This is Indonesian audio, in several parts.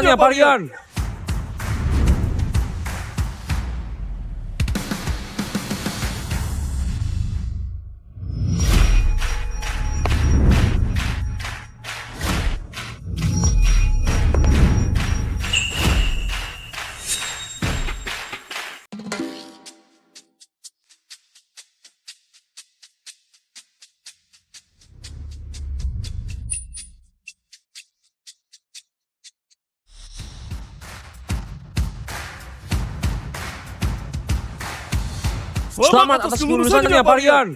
Ya, Pak Rian. Selamat atas kelulusannya, Pak Rian.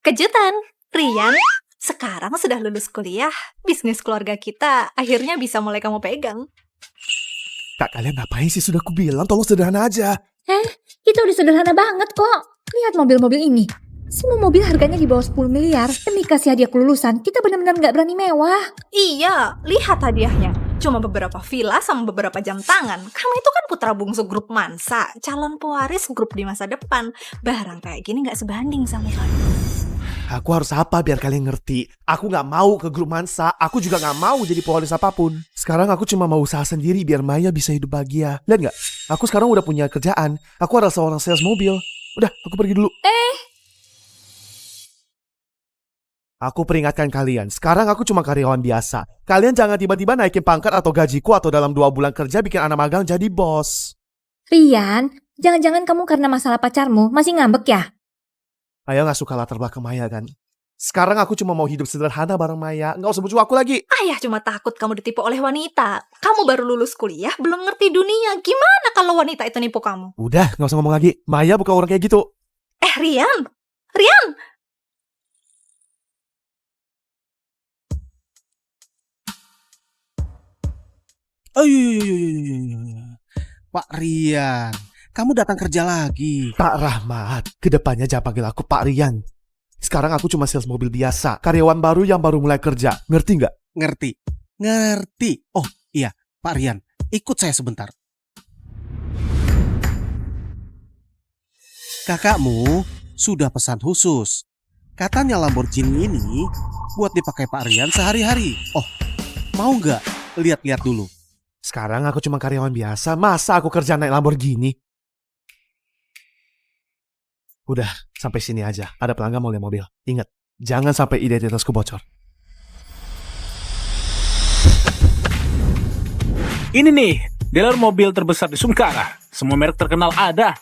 Kejutan, Rian sekarang sudah lulus kuliah. Bisnis keluarga kita akhirnya bisa mulai kamu pegang. Kak, kalian ngapain sih? Sudah kubilang tolong sederhana aja. Itu udah sederhana banget kok. Lihat mobil-mobil ini. Semua mobil harganya di bawah 10 miliar. Demi kasih hadiah kelulusan, kita benar-benar gak berani mewah. Iya, lihat hadiahnya. Cuma beberapa villa sama beberapa jam tangan. Kamu itu kan putra bungsu grup Mansa, calon pewaris grup di masa depan. Barang kayak gini gak sebanding sama kamu. Aku harus apa biar kalian ngerti? Aku gak mau ke grup Mansa. Aku juga gak mau jadi pewaris apapun. Sekarang aku cuma mau usaha sendiri biar Maya bisa hidup bahagia. Lihat gak? Aku sekarang udah punya kerjaan. Aku adalah seorang sales mobil. Udah, aku pergi dulu. Aku peringatkan kalian, sekarang aku cuma karyawan biasa. Kalian jangan tiba-tiba naikin pangkat atau gajiku atau dalam 2 bulan kerja bikin anak magang jadi bos. Rian, jangan-jangan kamu karena masalah pacarmu masih ngambek ya? Maya gak suka latar belakang Maya kan? Sekarang aku cuma mau hidup sederhana bareng Maya. Gak usah bujuk aku lagi. Ayah cuma takut kamu ditipu oleh wanita. Kamu baru lulus kuliah, belum ngerti dunia. Gimana kalau wanita itu nipu kamu? Udah, gak usah ngomong lagi. Maya bukan orang kayak gitu. Rian! Rian! Pak Rian, kamu datang kerja lagi. Pak Rahmat, kedepannya jangan panggil aku Pak Rian. Sekarang aku cuma sales mobil biasa. Karyawan baru yang baru mulai kerja. Ngerti gak? Ngerti. Oh iya, Pak Rian, ikut saya sebentar. Kakakmu sudah pesan khusus. Katanya Lamborghini ini buat dipakai Pak Rian sehari-hari. Oh, mau nggak lihat-lihat dulu? Sekarang aku cuma karyawan biasa. Masa aku kerja naik Lamborghini? Udah, sampai sini aja. Ada pelanggan mau lihat mobil. Ingat, jangan sampai identitasku bocor. Ini nih, dealer mobil terbesar di Sungkara. Semua merek terkenal ada.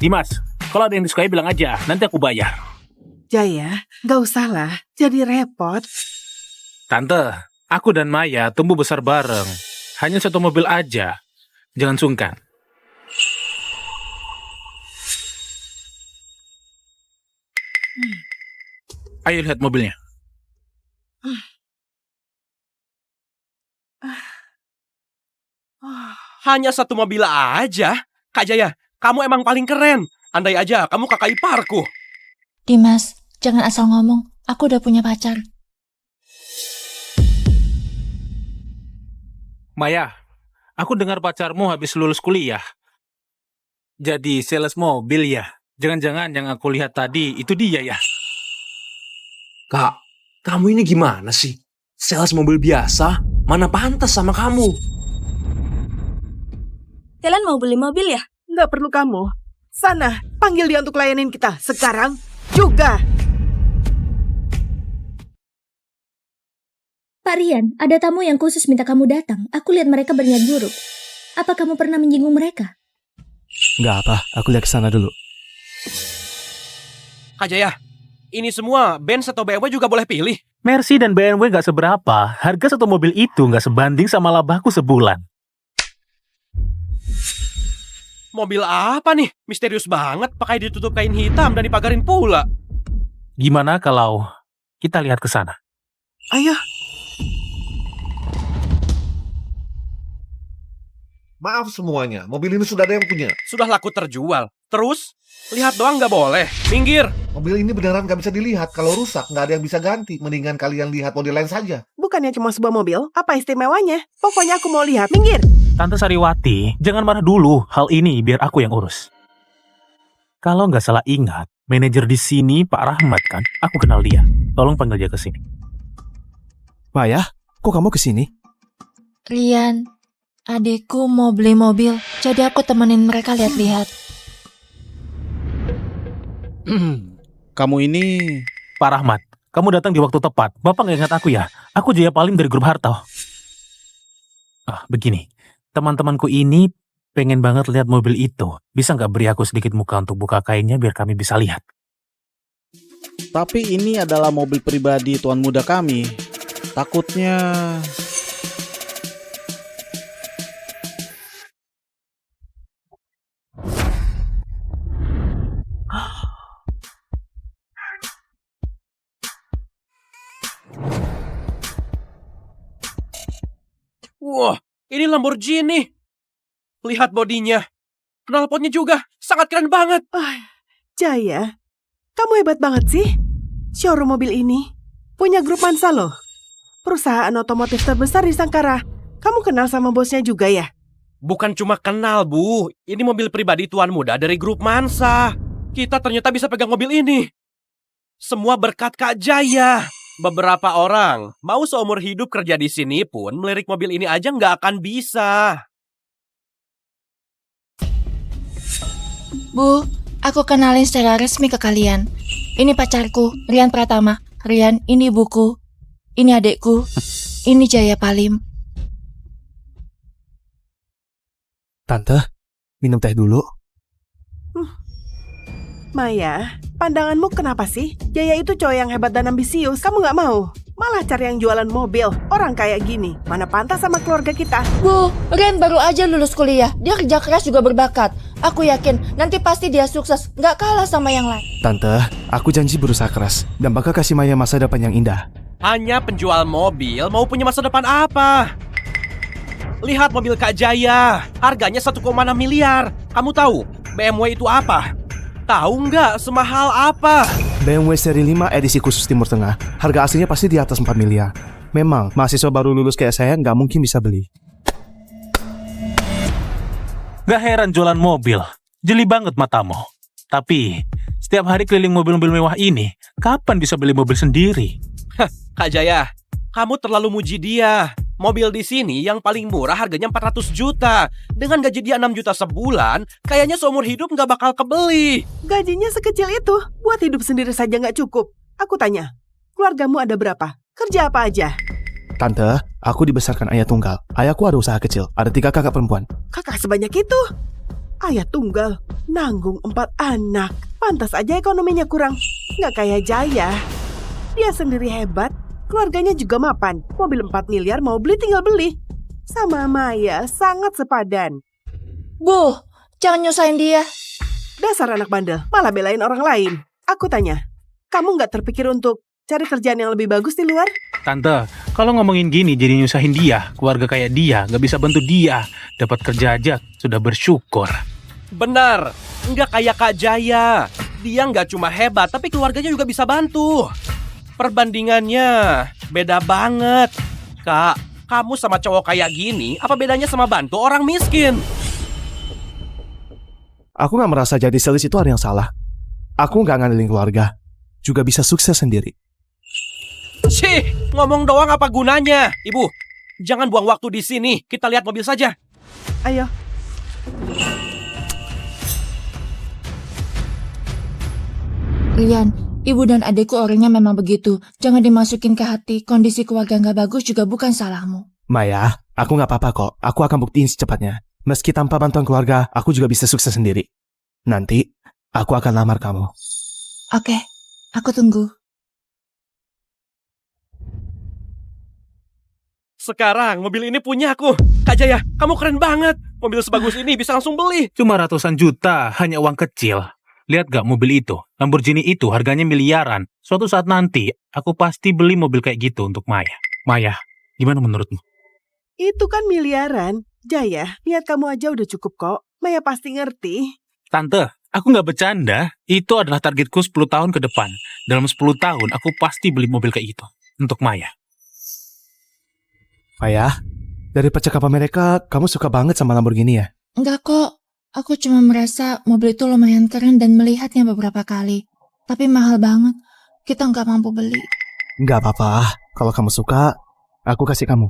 Dimas, kalau ada yang disukai bilang aja, nanti aku bayar. Jaya, gak usah lah, jadi repot. Tante, aku dan Maya tumbuh besar bareng. Hanya satu mobil aja. Jangan sungkan. Ayo lihat mobilnya. Hanya satu mobil aja? Kak Jaya, kamu emang paling keren. Andai aja kamu kakak iparku. Dimas, jangan asal ngomong. Aku udah punya pacar. Maya, aku dengar pacarmu habis lulus kuliah. Jadi sales mobil ya? Jangan-jangan yang aku lihat tadi itu dia ya? Kak, kamu ini gimana sih? Sales mobil biasa, mana pantas sama kamu? Kalian mau beli mobil ya? Gak perlu kamu. Sana, panggil dia untuk layanin kita. Sekarang juga. Pak Rian, ada tamu yang khusus minta kamu datang. Aku lihat mereka berniat buruk. Apa kamu pernah menyinggung mereka? Nggak apa, aku lihat ke sana dulu. Kak Jaya, ini semua Benz atau BMW juga boleh pilih. Mercy dan BMW nggak seberapa. Harga satu mobil itu nggak sebanding sama labahku sebulan. Mobil apa nih? Misterius banget, pakai ditutup kain hitam dan dipagarin pula. Gimana kalau kita lihat ke sana? Ayo. Maaf semuanya, mobil ini sudah ada yang punya. Sudah laku terjual. Terus, lihat doang nggak boleh. Minggir. Mobil ini beneran gak bisa dilihat. Kalau rusak, gak ada yang bisa ganti. Mendingan kalian lihat model lain saja. Bukannya cuma sebuah mobil, apa istimewanya? Pokoknya aku mau lihat. Minggir. Tante Sariwati, jangan marah dulu. Hal ini biar aku yang urus. Kalau nggak salah ingat, manajer di sini Pak Rahmat kan? Aku kenal dia. Tolong panggil dia ke sini. Maya, kok kamu kesini? Rian, adikku mau beli mobil, jadi aku temenin mereka lihat-lihat. Kamu ini... Pak Rahmat, kamu datang di waktu tepat. Bapak nggak ingat aku ya? Aku Jaya Palim dari grup Harto. Begini. Teman-temanku ini pengen banget lihat mobil itu. Bisa nggak beri aku sedikit muka untuk buka kainnya biar kami bisa lihat? Tapi ini adalah mobil pribadi tuan muda kami. Takutnya... Wah, ini Lamborghini. Lihat bodinya. Knalpotnya juga. Sangat keren banget. Jaya, kamu hebat banget sih. Showroom mobil ini punya grup Mansa loh. Perusahaan otomotif terbesar di Sangkara. Kamu kenal sama bosnya juga ya? Bukan cuma kenal, Bu. Ini mobil pribadi tuan muda dari grup Mansa. Kita ternyata bisa pegang mobil ini. Semua berkat Kak Jaya. Beberapa orang mau seumur hidup kerja di sini pun melirik mobil ini aja nggak akan bisa. Bu, aku kenalin secara resmi ke kalian. Ini pacarku, Rian Pratama. Rian, ini ibuku. Ini adikku. Ini Jaya Palim. Tante, minum teh dulu. Maya, pandanganmu kenapa sih? Jaya itu cowok yang hebat dan ambisius. Kamu nggak mau? Malah cari yang jualan mobil. Orang kayak gini, mana pantas sama keluarga kita? Bu, Rian baru aja lulus kuliah. Dia kerja keras juga berbakat. Aku yakin nanti pasti dia sukses, nggak kalah sama yang lain. Tante, aku janji berusaha keras dan bakal kasih Maya masa depan yang indah. Hanya penjual mobil mau punya masa depan apa? Lihat mobil Kak Jaya. Harganya 1,6 miliar. Kamu tahu BMW itu apa? Tahu nggak semahal apa? BMW seri 5 edisi khusus Timur Tengah. Harga aslinya pasti di atas 4 miliar. Memang, mahasiswa baru lulus kayak saya nggak mungkin bisa beli. Gak heran jualan mobil. Jeli banget matamu. Tapi, setiap hari keliling mobil-mobil mewah ini, kapan bisa beli mobil sendiri? Kak Jaya, kamu terlalu muji dia. Mobil di sini yang paling murah harganya 400 juta. Dengan gaji dia 6 juta sebulan, kayaknya seumur hidup nggak bakal kebeli. Gajinya sekecil itu, buat hidup sendiri saja nggak cukup. Aku tanya, keluargamu ada berapa? Kerja apa aja? Tante, aku dibesarkan ayah tunggal. Ayahku ada usaha kecil, ada 3 kakak perempuan. Kakak sebanyak itu? Ayah tunggal, nanggung 4 anak. Pantas aja ekonominya kurang. Nggak kayak Jaya. Dia sendiri hebat, keluarganya juga mapan. Mobil 4 miliar mau beli tinggal beli. Sama Maya sangat sepadan. Bu, jangan nyusahin dia. Dasar anak bandel, malah belain orang lain. Aku tanya, kamu nggak terpikir untuk cari kerjaan yang lebih bagus di luar? Tante, kalau ngomongin gini jadi nyusahin dia. Keluarga kayak dia, gak bisa bantu dia. Dapat kerja aja, sudah bersyukur. Benar, nggak kayak Kak Jaya. Dia nggak cuma hebat, tapi keluarganya juga bisa bantu. Perbandingannya beda banget. Kak, kamu sama cowok kayak gini, apa bedanya sama bantu orang miskin? Aku nggak merasa jadi sales itu ada yang salah. Aku nggak ngandelin keluarga, juga bisa sukses sendiri. Cih, ngomong doang apa gunanya? Ibu, jangan buang waktu di sini. Kita lihat mobil saja. Ayo. Rian, ibu dan adikku orangnya memang begitu. Jangan dimasukin ke hati. Kondisi keluarga nggak bagus juga bukan salahmu. Maya, aku nggak apa-apa kok. Aku akan buktiin secepatnya. Meski tanpa bantuan keluarga, aku juga bisa sukses sendiri. Nanti, aku akan lamar kamu. Oke, aku tunggu. Sekarang mobil ini punya aku. Kak Jaya, kamu keren banget. Mobil sebagus ini bisa langsung beli. Cuma ratusan juta, hanya uang kecil. Lihat gak mobil itu? Lamborghini itu harganya miliaran. Suatu saat nanti, aku pasti beli mobil kayak gitu untuk Maya. Maya, gimana menurutmu? Itu kan miliaran. Jaya, niat kamu aja udah cukup kok. Maya pasti ngerti. Tante, Aku nggak bercanda. Itu adalah targetku 10 tahun ke depan. Dalam 10 tahun, aku pasti beli mobil kayak gitu. Untuk Maya. Maya, dari percakapan mereka, kamu suka banget sama Lamborghini ya? Enggak kok, aku cuma merasa mobil itu lumayan keren dan melihatnya beberapa kali. Tapi mahal banget, kita nggak mampu beli. Nggak apa-apa, kalau kamu suka, aku kasih kamu.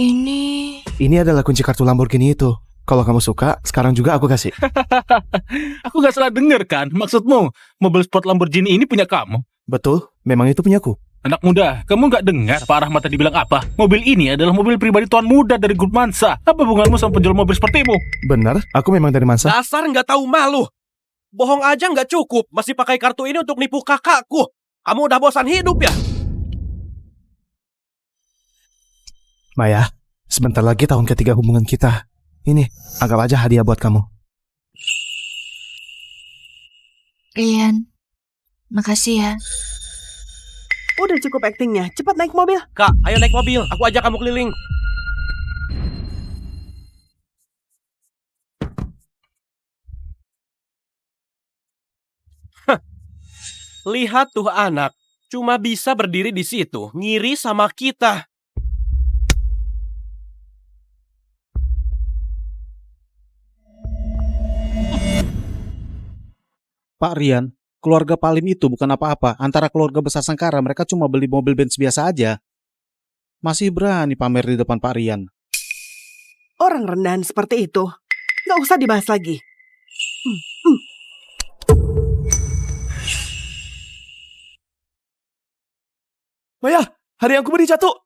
Ini adalah kunci kartu Lamborghini itu. Kalau kamu suka, sekarang juga aku kasih. Aku nggak salah denger kan? Maksudmu, mobil sport Lamborghini ini punya kamu? Betul, memang itu punyaku. Anak muda, kamu nggak dengar Pak Rahmat tadi bilang apa? Mobil ini adalah mobil pribadi tuan muda dari grup Mansa. Apa hubunganmu sama penjual mobil sepertimu? Benar, aku memang dari Mansa. Dasar nggak tahu malu. Bohong aja nggak cukup, masih pakai kartu ini untuk nipu kakakku. Kamu udah bosan hidup ya? Maya, sebentar lagi tahun ketiga hubungan kita. Ini, anggap aja hadiah buat kamu. Rian, makasih ya. Udah cukup aktingnya, cepat naik mobil. Kak, ayo naik mobil, aku ajak kamu keliling. Lihat tuh anak, cuma bisa berdiri di situ, ngiri sama kita. Pak Rian, keluarga Palim itu bukan apa-apa. Antara keluarga besar Sangkara, mereka cuma beli mobil Benz biasa aja. Masih berani pamer di depan Pak Rian. Orang rendahan seperti itu, nggak usah dibahas lagi. Maya, hari yang aku beri jatuh.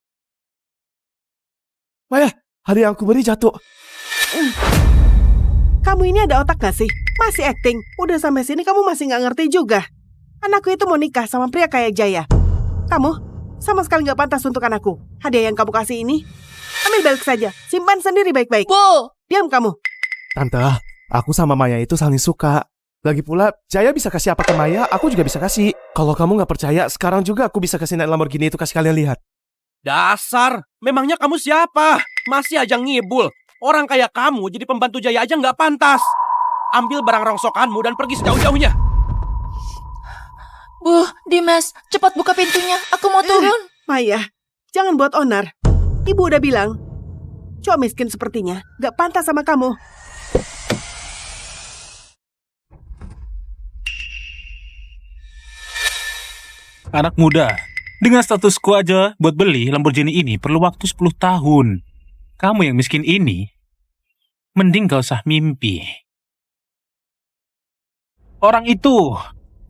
Maya, hari yang aku beri jatuh. Kamu ini ada otak gak sih? Masih acting. Udah sampai sini kamu masih nggak ngerti juga. Anakku itu mau nikah sama pria kayak Jaya. Kamu sama sekali nggak pantas untuk anakku. Hadiah yang kamu kasih ini, ambil balik saja. Simpan sendiri baik-baik. Bu! Diam kamu. Tante, aku sama Maya itu saling suka. Lagi pula, Jaya bisa kasih apa ke Maya, aku juga bisa kasih. Kalau kamu nggak percaya, sekarang juga aku bisa kasih naik Lamborghini itu kasih kalian lihat. Dasar, memangnya kamu siapa? Masih aja ngibul. Orang kayak kamu jadi pembantu Jaya aja nggak pantas. Ambil barang rongsokanmu dan pergi sejauh-jauhnya. Bu, Dimas, cepat buka pintunya. Aku mau turun. Maya, jangan buat onar. Ibu udah bilang, cowok miskin sepertinya nggak pantas sama kamu. Anak muda, dengan statusku aja buat beli Lamborghini ini perlu waktu 10 tahun. Kamu yang miskin ini, mending gak usah mimpi. Orang itu,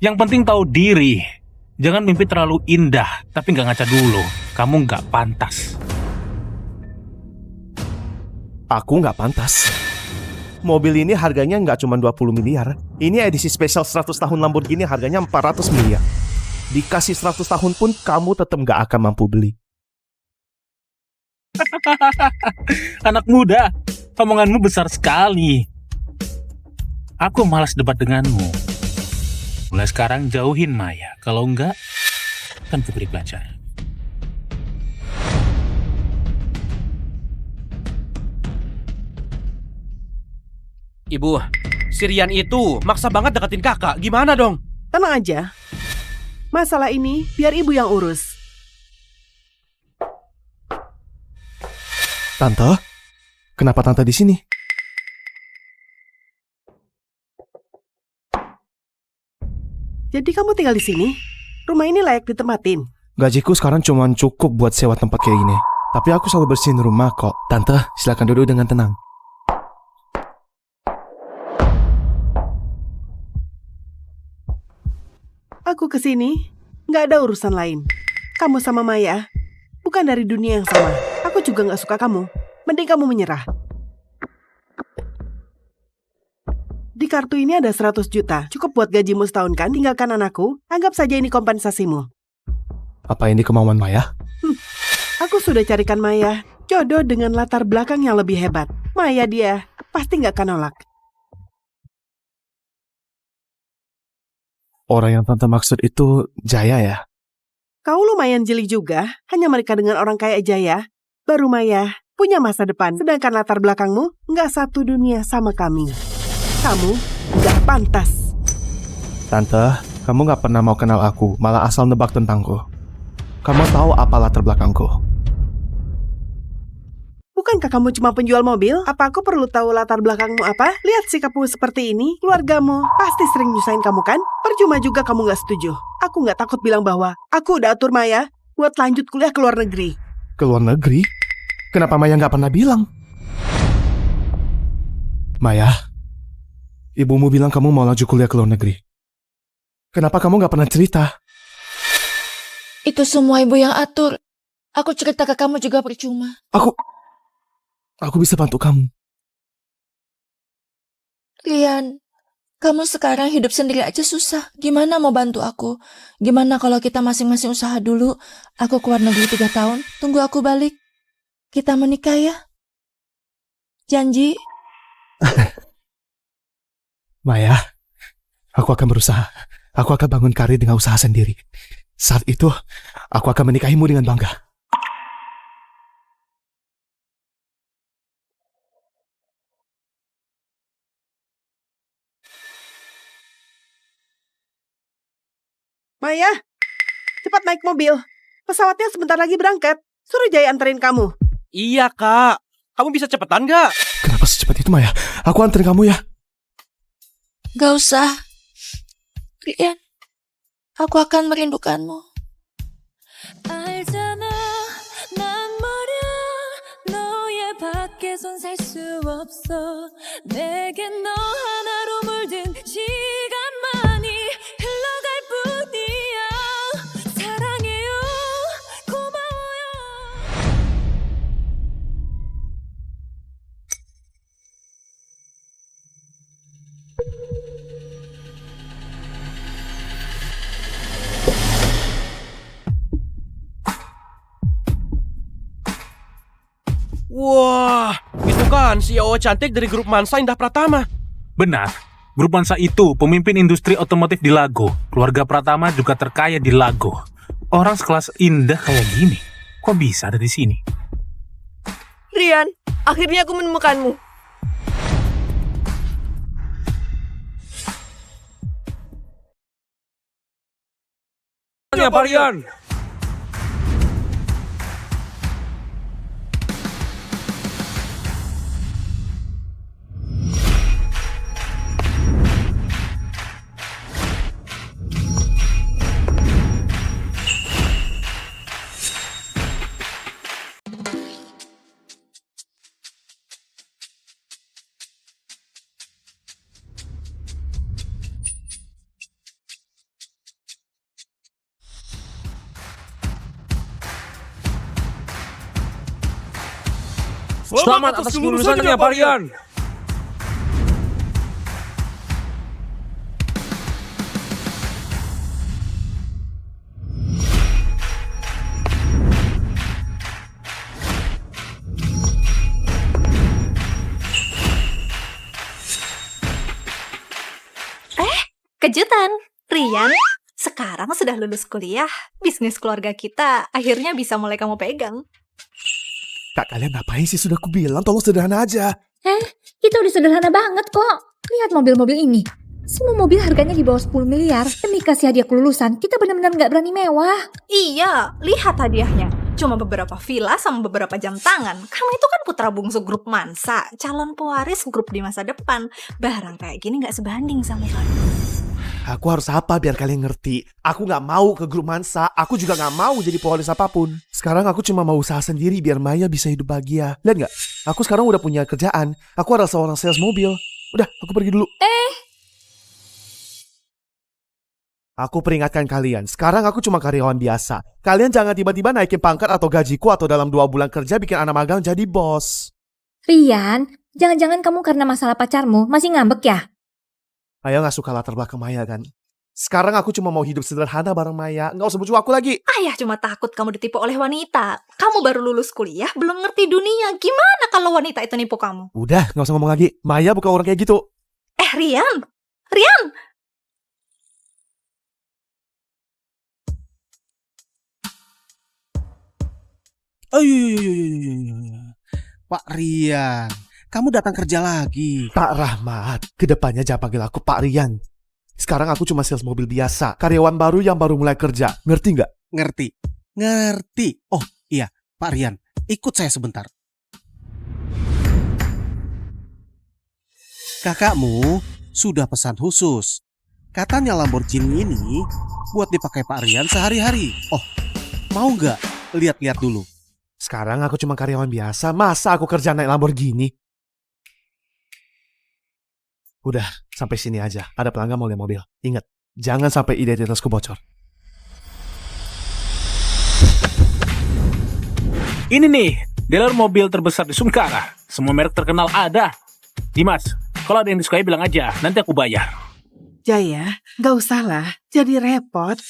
yang penting tahu diri. Jangan mimpi terlalu indah, tapi gak ngaca dulu. Kamu gak pantas. Aku nggak pantas. Mobil ini harganya nggak cuma 20 miliar. Ini edisi spesial 100 tahun Lamborghini harganya 400 miliar. Dikasih 100 tahun pun kamu tetap nggak akan mampu beli. Anak muda, omonganmu besar sekali. Aku malas debat denganmu. Mulai sekarang jauhin Maya. Kalau enggak, kan ku beri pelajaran. Ibu, si Rian itu maksa banget deketin kakak. Gimana dong? Tenang aja. Masalah ini biar ibu yang urus. Tante, kenapa tante di sini? Jadi kamu tinggal di sini? Rumah ini layak ditempatin. Gajiku sekarang cuma cukup buat sewa tempat kayak gini. Tapi aku selalu bersihin rumah kok. Tante, silakan duduk dengan tenang. Aku kesini, nggak ada urusan lain. Kamu sama Maya, bukan dari dunia yang sama. Aku juga nggak suka kamu. Mending kamu menyerah. Di kartu ini ada 100 juta. Cukup buat gajimu setahun kan? Tinggalkan anakku. Anggap saja ini kompensasimu. Apa ini kemauan Maya? Aku sudah carikan Maya jodoh dengan latar belakang yang lebih hebat. Maya dia pasti nggak akan nolak. Orang yang tante maksud itu Jaya ya? Kau lumayan jeli juga. Hanya menikah dengan orang kayak Jaya. Baru Maya punya masa depan. Sedangkan latar belakangmu nggak satu dunia sama kami. Kamu nggak pantas. Tante, kamu nggak pernah mau kenal aku, malah asal nebak tentangku. Kamu tahu apa latar belakangku? Bukankah kamu cuma penjual mobil? Apa aku perlu tahu latar belakangmu apa? Lihat sikapmu seperti ini. Keluargamu pasti sering nyusahin kamu kan? Percuma juga kamu nggak setuju. Aku nggak takut bilang bahwa aku udah atur Maya buat lanjut kuliah ke luar negeri. Ke luar negeri? Kenapa Maya nggak pernah bilang? Maya, ibumu bilang kamu mau lanjut kuliah ke luar negeri. Kenapa kamu nggak pernah cerita? Itu semua ibu yang atur. Aku cerita ke kamu juga percuma. Aku bisa bantu kamu. Rian, kamu sekarang hidup sendiri aja susah. Gimana mau bantu aku? Gimana kalau kita masing-masing usaha dulu? Aku keluar negeri 3 tahun, tunggu aku balik. Kita menikah ya? Janji? Maya, aku akan berusaha. Aku akan bangun karir dengan usaha sendiri. Saat itu, aku akan menikahimu dengan bangga. Maya, cepat naik mobil. Pesawatnya sebentar lagi berangkat. Suruh Jaya anterin kamu. Iya, Kak. Kamu bisa cepetan nggak? Kenapa secepat itu, Maya? Aku anterin kamu ya. Gak usah. Rian, aku akan merindukanmu. 알잖아, 난 말야 너의 밖에선 살 수 없어. 내겐 너 하나로 물든 시간만이 흘러갈 뿐이야. 사랑해요, 고마워요. Wah, itu kan CEO cantik dari grup Mansa Indah Pratama. Benar, grup Mansa itu pemimpin industri otomotif di Lago. Keluarga Pratama juga terkaya di Lago. Orang sekelas Indah kayak gini, kok bisa ada di sini? Rian, akhirnya aku menemukanmu. Ya, Pak Rian. Selamat atas kelulusannya, Pak Rian. Kejutan, Rian. Sekarang sudah lulus kuliah, bisnis keluarga kita akhirnya bisa mulai kamu pegang. Kak, kalian ngapain sih? Sudah kubilang, tolong sederhana aja. Kita udah sederhana banget kok. Lihat mobil-mobil ini. Semua mobil harganya di bawah 10 miliar. Demi kasih hadiah kelulusan, kita benar-benar gak berani mewah. Iya, lihat hadiahnya. Cuma beberapa villa sama beberapa jam tangan. Kamu itu kan putra bungsu grup Mansa, calon pewaris grup di masa depan. Barang kayak gini gak sebanding sama kamu. Aku harus apa biar kalian ngerti? Aku nggak mau ke grup Mansa. Aku juga nggak mau jadi pewaris apapun. Sekarang aku cuma mau usaha sendiri biar Maya bisa hidup bahagia. Lihat nggak? Aku sekarang udah punya kerjaan. Aku adalah seorang sales mobil. Udah, aku pergi dulu. Aku peringatkan kalian, sekarang aku cuma karyawan biasa. Kalian jangan tiba-tiba naikin pangkat atau gajiku atau dalam 2 bulan kerja bikin anak magang jadi bos. Rian, jangan-jangan kamu karena masalah pacarmu masih ngambek ya? Maya nggak suka latar belakang Maya kan? Sekarang aku cuma mau hidup sederhana bareng Maya. Nggak usah bujuk aku lagi. Ayah cuma takut kamu ditipu oleh wanita. Kamu baru lulus kuliah, belum ngerti dunia. Gimana kalau wanita itu nipu kamu? Udah, nggak usah ngomong lagi. Maya bukan orang kayak gitu. Rian! Rian! Ayo. Pak Rian, kamu datang kerja lagi. Pak Rahmat, kedepannya jangan panggil aku Pak Rian. Sekarang aku cuma sales mobil biasa, karyawan baru yang baru mulai kerja. Ngerti nggak? Ngerti. Oh iya, Pak Rian, ikut saya sebentar. Kakakmu sudah pesan khusus. Katanya Lamborghini ini buat dipakai Pak Rian sehari-hari. Oh, mau nggak lihat-lihat dulu? Sekarang aku cuma karyawan biasa, masa aku kerja naik Lamborghini? Udah, sampai sini aja. Ada pelanggan mau lihat mobil. Ingat, jangan sampai identitasku bocor. Ini nih, dealer mobil terbesar di Sungkara. Semua merek terkenal ada. Dimas, kalau ada yang disukai bilang aja, nanti aku bayar. Jaya, gak usah lah, jadi repot.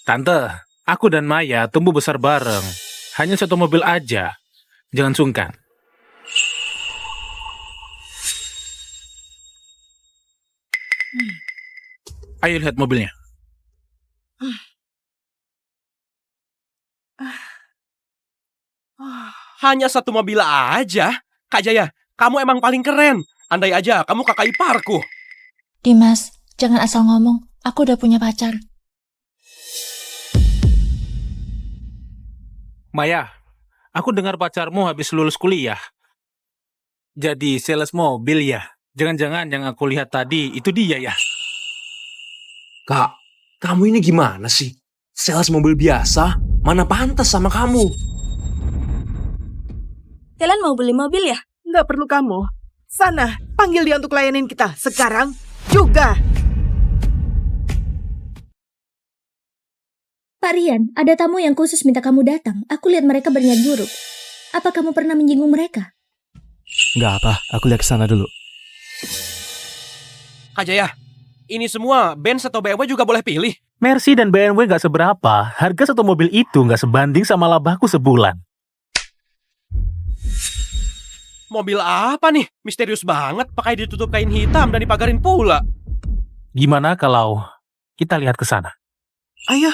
Tante, aku dan Maya tumbuh besar bareng. Hanya satu mobil aja. Jangan sungkan. Ayo lihat mobilnya. Hanya satu mobil aja? Kak Jaya, kamu emang paling keren. Andai aja kamu kakak iparku. Dimas, jangan asal ngomong. Aku udah punya pacar. Maya, aku dengar pacarmu habis lulus kuliah. Jadi sales mobil ya? Jangan-jangan yang aku lihat tadi itu dia ya? Kak, kamu ini gimana sih? Sales mobil biasa, mana pantas sama kamu? Kalian mau beli mobil ya? Nggak perlu kamu. Sana, panggil dia untuk layanin kita. Sekarang juga. Pak Rian, ada tamu yang khusus minta kamu datang. Aku lihat mereka berniat buruk. Apa kamu pernah menyinggung mereka? Nggak apa, aku lihat ke sana dulu. Kak Jaya, ini semua Benz atau BMW juga boleh pilih. Mercy dan BMW nggak seberapa. Harga satu mobil itu nggak sebanding sama labahku sebulan. Mobil apa nih? Misterius banget, pakai ditutup kain hitam dan dipagarin pula. Gimana kalau kita lihat ke sana? Ayo.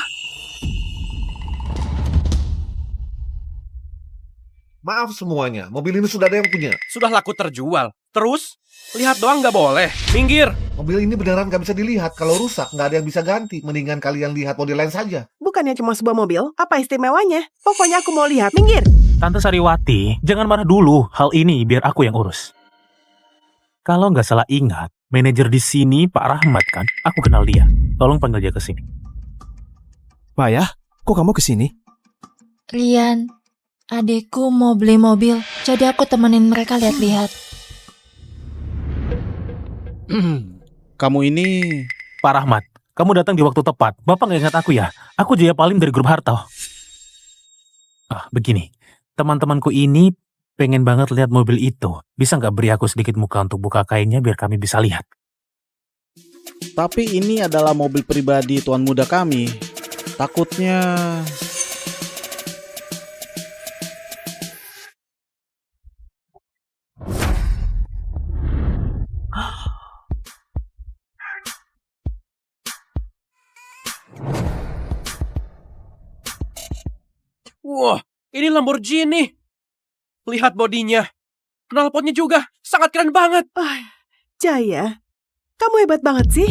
Maaf semuanya, mobil ini sudah ada yang punya. Sudah laku terjual. Terus, lihat doang nggak boleh. Minggir. Mobil ini beneran gak bisa dilihat. Kalau rusak, nggak ada yang bisa ganti. Mendingan kalian lihat model lain saja. Bukannya cuma sebuah mobil, apa istimewanya? Pokoknya aku mau lihat. Minggir. Tante Sariwati, jangan marah dulu. Hal ini biar aku yang urus. Kalau nggak salah ingat, manajer di sini Pak Rahmat kan? Aku kenal dia. Tolong panggil dia ke sini. Maya, kok kamu kesini? Rian, adekku mau beli mobil, jadi aku temenin mereka lihat-lihat. Kamu ini... Pak Rahmat, kamu datang di waktu tepat. Bapak nggak ingat aku ya? Aku Jaya Palim dari grup Harto. Begini. Teman-temanku ini pengen banget lihat mobil itu. Bisa nggak beri aku sedikit muka untuk buka kainnya biar kami bisa lihat? Tapi ini adalah mobil pribadi tuan muda kami. Takutnya... Wah, ini Lamborghini. Lihat bodinya. Knalpotnya juga. Sangat keren banget. Jaya, kamu hebat banget sih.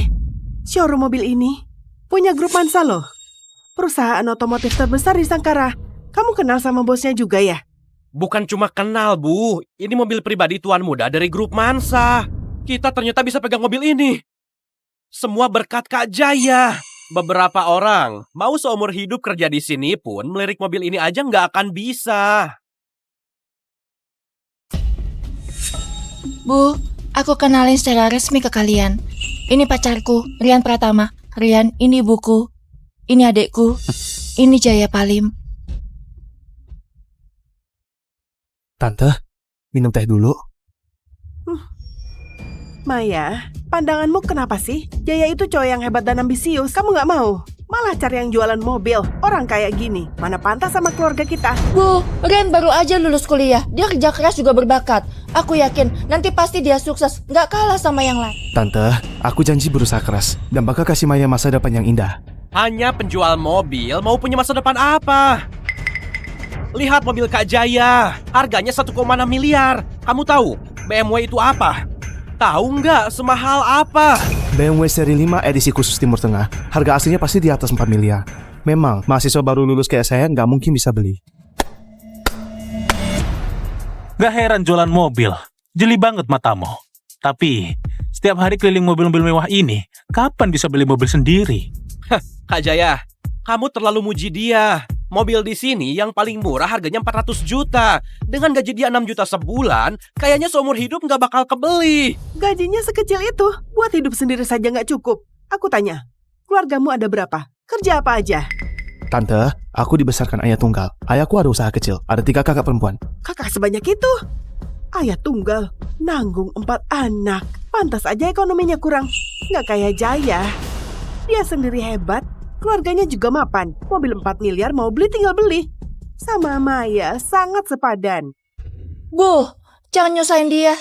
Showroom mobil ini punya grup Mansa loh. Perusahaan otomotif terbesar di Sangkara. Kamu kenal sama bosnya juga ya? Bukan cuma kenal, Bu. Ini mobil pribadi tuan muda dari grup Mansa. Kita ternyata bisa pegang mobil ini. Semua berkat Kak Jaya. Beberapa orang mau seumur hidup kerja di sini pun melirik mobil ini aja nggak akan bisa. Bu, aku kenalin secara resmi ke kalian. Ini pacarku, Rian Pratama. Rian, ini ibuku. Ini adekku. Ini Jaya Palim. Tante, minum teh dulu. Maya, pandanganmu kenapa sih? Jaya itu cowok yang hebat dan ambisius. Kamu nggak mau? Malah cari yang jualan mobil. Orang kayak gini, mana pantas sama keluarga kita? Bu, Rian baru aja lulus kuliah. Dia kerja keras juga berbakat. Aku yakin nanti pasti dia sukses. Nggak kalah sama yang lain. Tante, aku janji berusaha keras dan bakal kasih Maya masa depan yang indah. Hanya penjual mobil mau punya masa depan apa? lihat mobil Kak Jaya. Harganya 1,6 miliar. Kamu tahu BMW itu apa? Tahu nggak semahal apa? BMW seri 5 edisi khusus Timur Tengah. Harga aslinya pasti di atas 4 miliar. Memang, mahasiswa baru lulus kayak saya nggak mungkin bisa beli. Gak heran jualan mobil. Jeli banget matamu. Tapi, setiap hari keliling mobil-mobil mewah ini, kapan bisa beli mobil sendiri? Kak Jaya, kamu terlalu muji dia. Mobil di sini yang paling murah harganya 400 juta. Dengan gaji dia 6 juta sebulan, kayaknya seumur hidup nggak bakal kebeli. Gajinya sekecil itu, buat hidup sendiri saja nggak cukup. Aku tanya, keluargamu ada berapa? Kerja apa aja? Tante, aku dibesarkan ayah tunggal. Ayahku ada usaha kecil, ada 3 kakak perempuan. Kakak sebanyak itu? Ayah tunggal, nanggung 4 anak. Pantas aja ekonominya kurang. Nggak kayak Jaya. Dia sendiri hebat. Keluarganya juga mapan. Mobil 4 miliar mau beli tinggal beli. Sama Maya sangat sepadan. Bu, jangan nyusahin dia.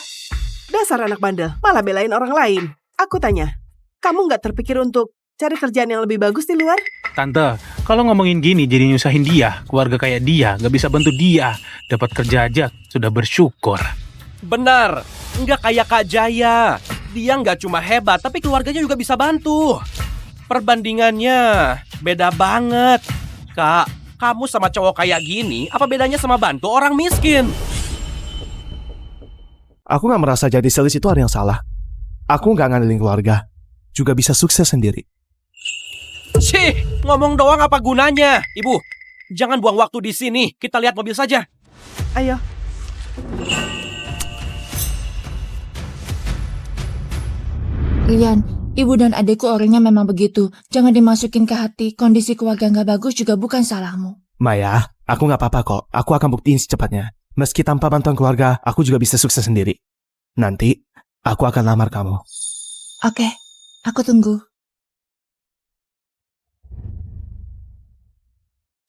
Dasar anak bandel, malah belain orang lain. Aku tanya, kamu nggak terpikir untuk cari kerjaan yang lebih bagus di luar? Tante, kalau ngomongin gini jadi nyusahin dia. Keluarga kayak dia, gak bisa bantu dia. Dapat kerja aja, sudah bersyukur. Benar, nggak kayak Kak Jaya. Dia nggak cuma hebat, tapi keluarganya juga bisa bantu. Perbandingannya beda banget. Kak, kamu sama cowok kayak gini, apa bedanya sama bantu orang miskin? Aku nggak merasa jadi sales itu ada yang salah. Aku nggak ngandelin keluarga, juga bisa sukses sendiri. Cih, ngomong doang apa gunanya? Ibu, jangan buang waktu di sini. Kita lihat mobil saja. Ayo. Rian, ibu dan adikku orangnya memang begitu. Jangan dimasukin ke hati. Kondisi keluarga nggak bagus juga bukan salahmu. Maya, aku nggak apa-apa kok. Aku akan buktiin secepatnya. Meski tanpa bantuan keluarga, aku juga bisa sukses sendiri. Nanti, aku akan lamar kamu. Oke, aku tunggu.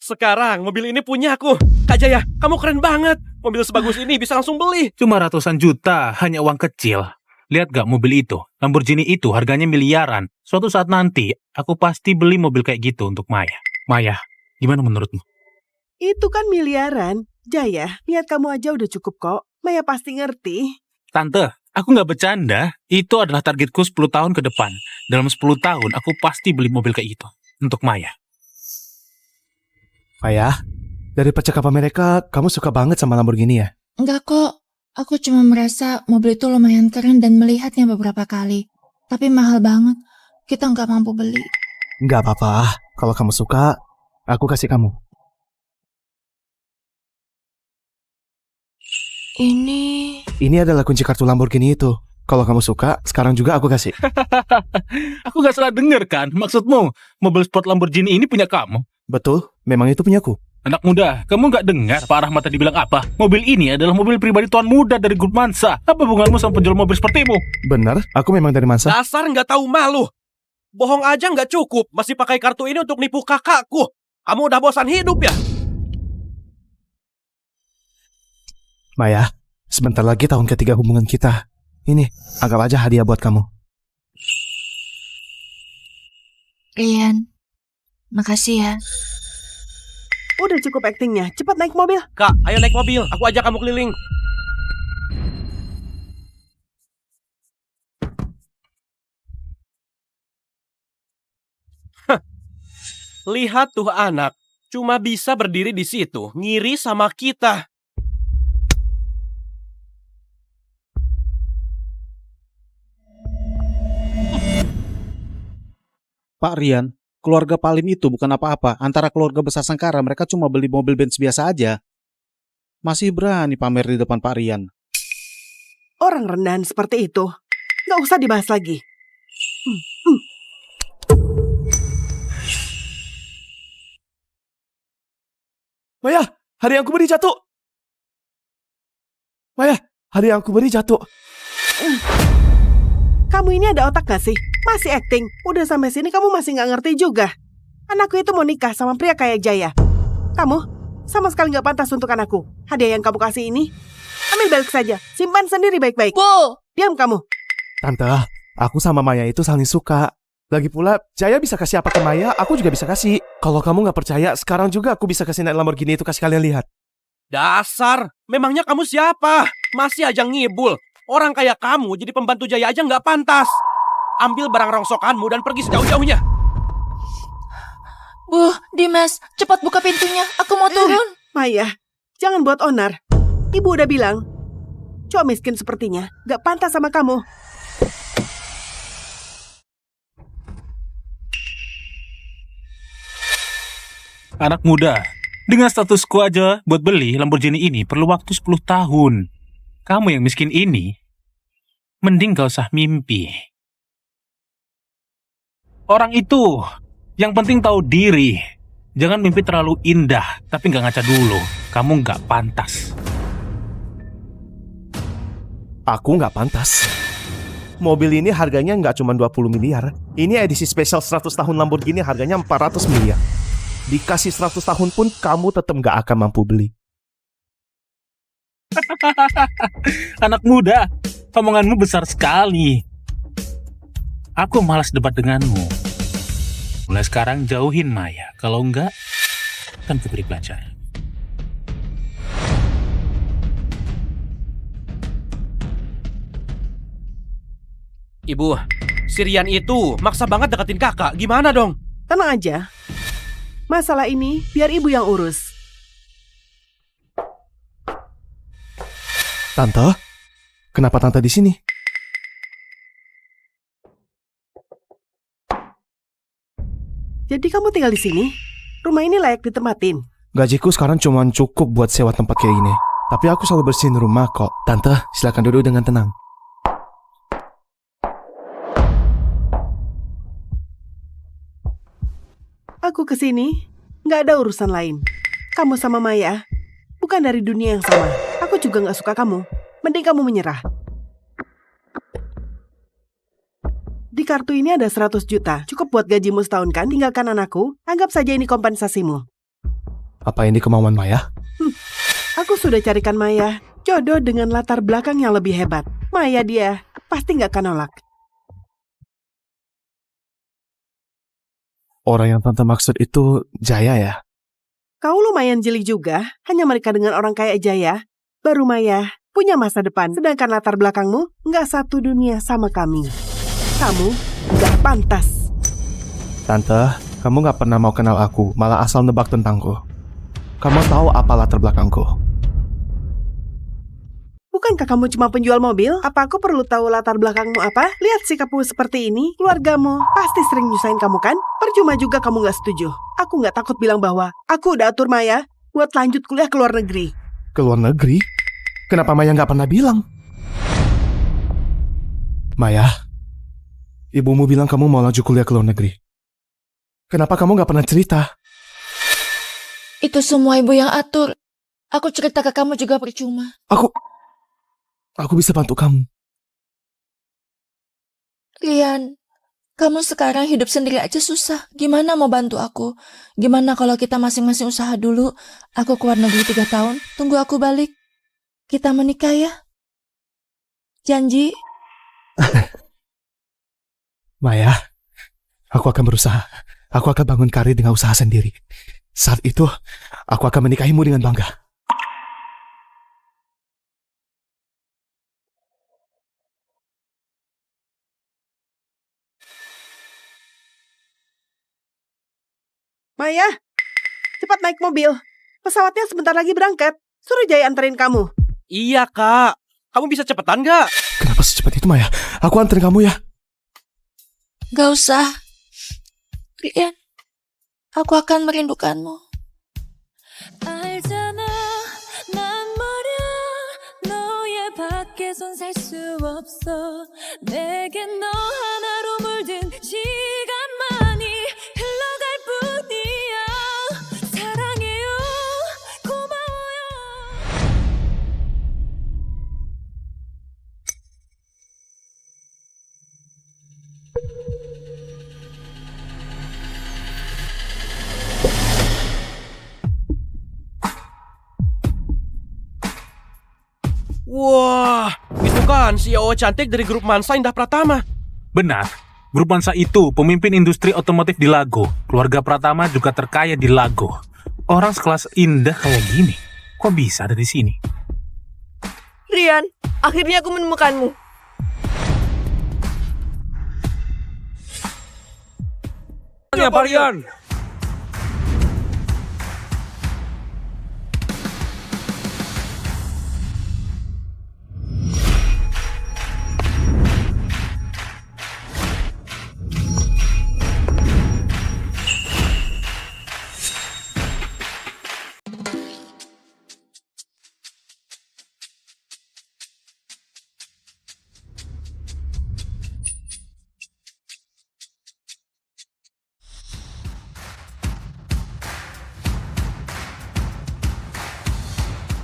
Sekarang mobil ini punya aku. Kak Jaya, kamu keren banget. Mobil sebagus ini bisa langsung beli. Cuma ratusan juta, hanya uang kecil. Lihat gak mobil itu? Lamborghini itu harganya miliaran. Suatu saat nanti, aku pasti beli mobil kayak gitu untuk Maya. Maya, gimana menurutmu? Itu kan miliaran. Jaya, niat kamu aja udah cukup kok. Maya pasti ngerti. Tante, aku gak bercanda. Itu adalah targetku 10 tahun ke depan. Dalam 10 tahun, aku pasti beli mobil kayak gitu. Untuk Maya. Maya, dari percakapan mereka, kamu suka banget sama Lamborghini ya? Enggak kok. Aku cuma merasa mobil itu lumayan keren dan melihatnya beberapa kali. Tapi mahal banget. Kita nggak mampu beli. Nggak apa-apa. Kalau kamu suka, aku kasih kamu. Ini adalah kunci kartu Lamborghini itu. Kalau kamu suka, sekarang juga aku kasih. Aku gak salah denger kan? Maksudmu, mobil sport Lamborghini ini punya kamu? Betul, memang itu punyaku. Anak muda, kamu gak dengar Pak Rahmat tadi bilang apa? Mobil ini adalah mobil pribadi tuan muda dari grup Mansa. Apa hubunganmu sama penjual mobil sepertimu? Benar, aku memang dari Mansa. Dasar nggak tahu malu. Bohong aja nggak cukup, masih pakai kartu ini untuk nipu kakakku. Kamu udah bosan hidup ya? Maya, sebentar lagi tahun ketiga hubungan kita. Ini, anggap aja hadiah buat kamu. Rian, makasih ya. Udah cukup aktingnya, cepat naik mobil. Kak, ayo naik mobil, aku ajak kamu keliling. Lihat tuh anak, cuma bisa berdiri di situ, ngiri sama kita. Pak Rian, keluarga Palim itu bukan apa-apa. Antara keluarga besar Sangkara, mereka cuma beli mobil Benz biasa aja. Masih berani pamer di depan Pak Rian. Orang rendahan seperti itu, nggak usah dibahas lagi. Maya, hari yang aku beri jatuh. Maya, hari yang aku beri jatuh. Kamu ini ada otak gak sih? Masih acting. Udah sampai sini kamu masih gak ngerti juga. Anakku itu mau nikah sama pria kayak Jaya. Kamu sama sekali gak pantas untuk anakku. Hadiah yang kamu kasih ini, ambil balik saja. Simpan sendiri baik-baik. Bu! Diam kamu. Tante, aku sama Maya itu saling suka. Lagi pula, Jaya bisa kasih apa ke Maya, aku juga bisa kasih. Kalau kamu gak percaya, sekarang juga aku bisa kasih naik Lamborghini itu kasih kalian lihat. Dasar, memangnya kamu siapa? Masih aja ngibul. Orang kayak kamu jadi pembantu Jaya aja nggak pantas. Ambil barang rongsokanmu dan pergi sejauh-jauhnya. Bu, Dimas, cepat buka pintunya. Aku mau turun. Maya, jangan buat onar. Ibu udah bilang, cowok miskin sepertinya gak pantas sama kamu. Anak muda, dengan statusku aja buat beli Lamborghini ini perlu waktu 10 tahun. Kamu yang miskin ini, mending gak usah mimpi. Orang itu, yang penting tahu diri. Jangan mimpi terlalu indah, tapi gak ngaca dulu. Kamu gak pantas. Aku nggak pantas. Mobil ini harganya nggak cuma 20 miliar. Ini edisi spesial 100 tahun Lamborghini harganya 400 miliar. Dikasih 100 tahun pun kamu tetap nggak akan mampu beli. Anak muda, omonganmu besar sekali. Aku malas debat denganmu. Mulai sekarang jauhin Maya. Kalau enggak, kan kuberi pelajaran. Ibu, si Rian itu maksa banget deketin kakak. Gimana dong? Tenang aja. Masalah ini biar ibu yang urus. Tante, kenapa tante di sini? Jadi kamu tinggal di sini? Rumah ini layak ditempatin. Gajiku sekarang cuma cukup buat sewa tempat kayak gini. Tapi aku selalu bersihin rumah kok. Tante, silakan duduk dengan tenang. Aku kesini, nggak ada urusan lain. Kamu sama Maya, bukan dari dunia yang sama. Aku juga nggak suka kamu. Mending kamu menyerah. Di kartu ini ada 100 juta. Cukup buat gajimu setahun kan? Tinggalkan anakku. Anggap saja ini kompensasimu. Apa ini kemauan Maya? Aku sudah carikan Maya jodoh dengan latar belakang yang lebih hebat. Maya dia pasti nggak akan nolak. Orang yang tante maksud itu Jaya ya? Kau lumayan jeli juga, hanya menikah dengan orang kayak Jaya. Baru Maya punya masa depan, sedangkan latar belakangmu nggak satu dunia sama kami. Kamu nggak pantas. Tante, kamu nggak pernah mau kenal aku, malah asal nebak tentangku. Kamu tahu apa latar belakangku? Bukankah kamu cuma penjual mobil? Apa aku perlu tahu latar belakangmu apa? Lihat sikapmu seperti ini, keluargamu pasti sering nyusahin kamu kan? Percuma juga kamu nggak setuju. Aku nggak takut bilang bahwa aku udah atur Maya buat lanjut kuliah ke luar negeri. Ke luar negeri? Kenapa Maya nggak pernah bilang? Maya, ibumu bilang kamu mau lanjut kuliah ke luar negeri. Kenapa kamu nggak pernah cerita? Itu semua ibu yang atur. Aku cerita ke kamu juga percuma. Aku bisa bantu kamu. Rian, kamu sekarang hidup sendiri aja susah. Gimana mau bantu aku? Gimana kalau kita masing-masing usaha dulu? Aku keluar negeri 3 tahun, tunggu aku balik. Kita menikah ya? Janji? Maya, aku akan berusaha. Aku akan bangun karir dengan usaha sendiri. Saat itu, aku akan menikahimu dengan bangga. Maya, cepat naik mobil. Pesawatnya sebentar lagi berangkat. Suruh Jaya anterin kamu. Iya, Kak. Kamu bisa cepetan nggak? Kenapa secepat itu, Maya? Aku anterin kamu ya. Gak usah. Rian, aku akan merindukanmu. 알잖아 난 말야 너의 밖에선 살 수 없어 내겐 너 하나로 물든 시간만이 흘러갈 뿐이야 사랑해요 고마워요 Wah, itu kan CEO cantik dari grup Mansa Indah Pratama. Benar, grup Mansa itu pemimpin industri otomotif di Lago. Keluarga Pratama juga terkaya di Lago. Orang sekelas Indah kayak gini, Kok bisa ada di sini? Rian, akhirnya aku menemukanmu. Ya, Pak Rian.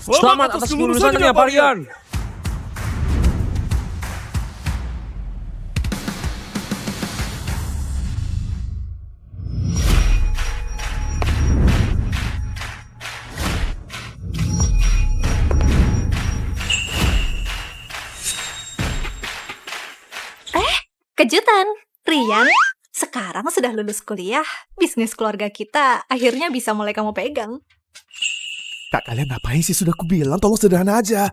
Selamat atas kelulusannya, Pak Rian. Kejutan, Rian. Sekarang sudah lulus kuliah, bisnis keluarga kita akhirnya bisa mulai kamu pegang. Kak, kalian ngapain sih? Sudah kubilang tolong sederhana aja.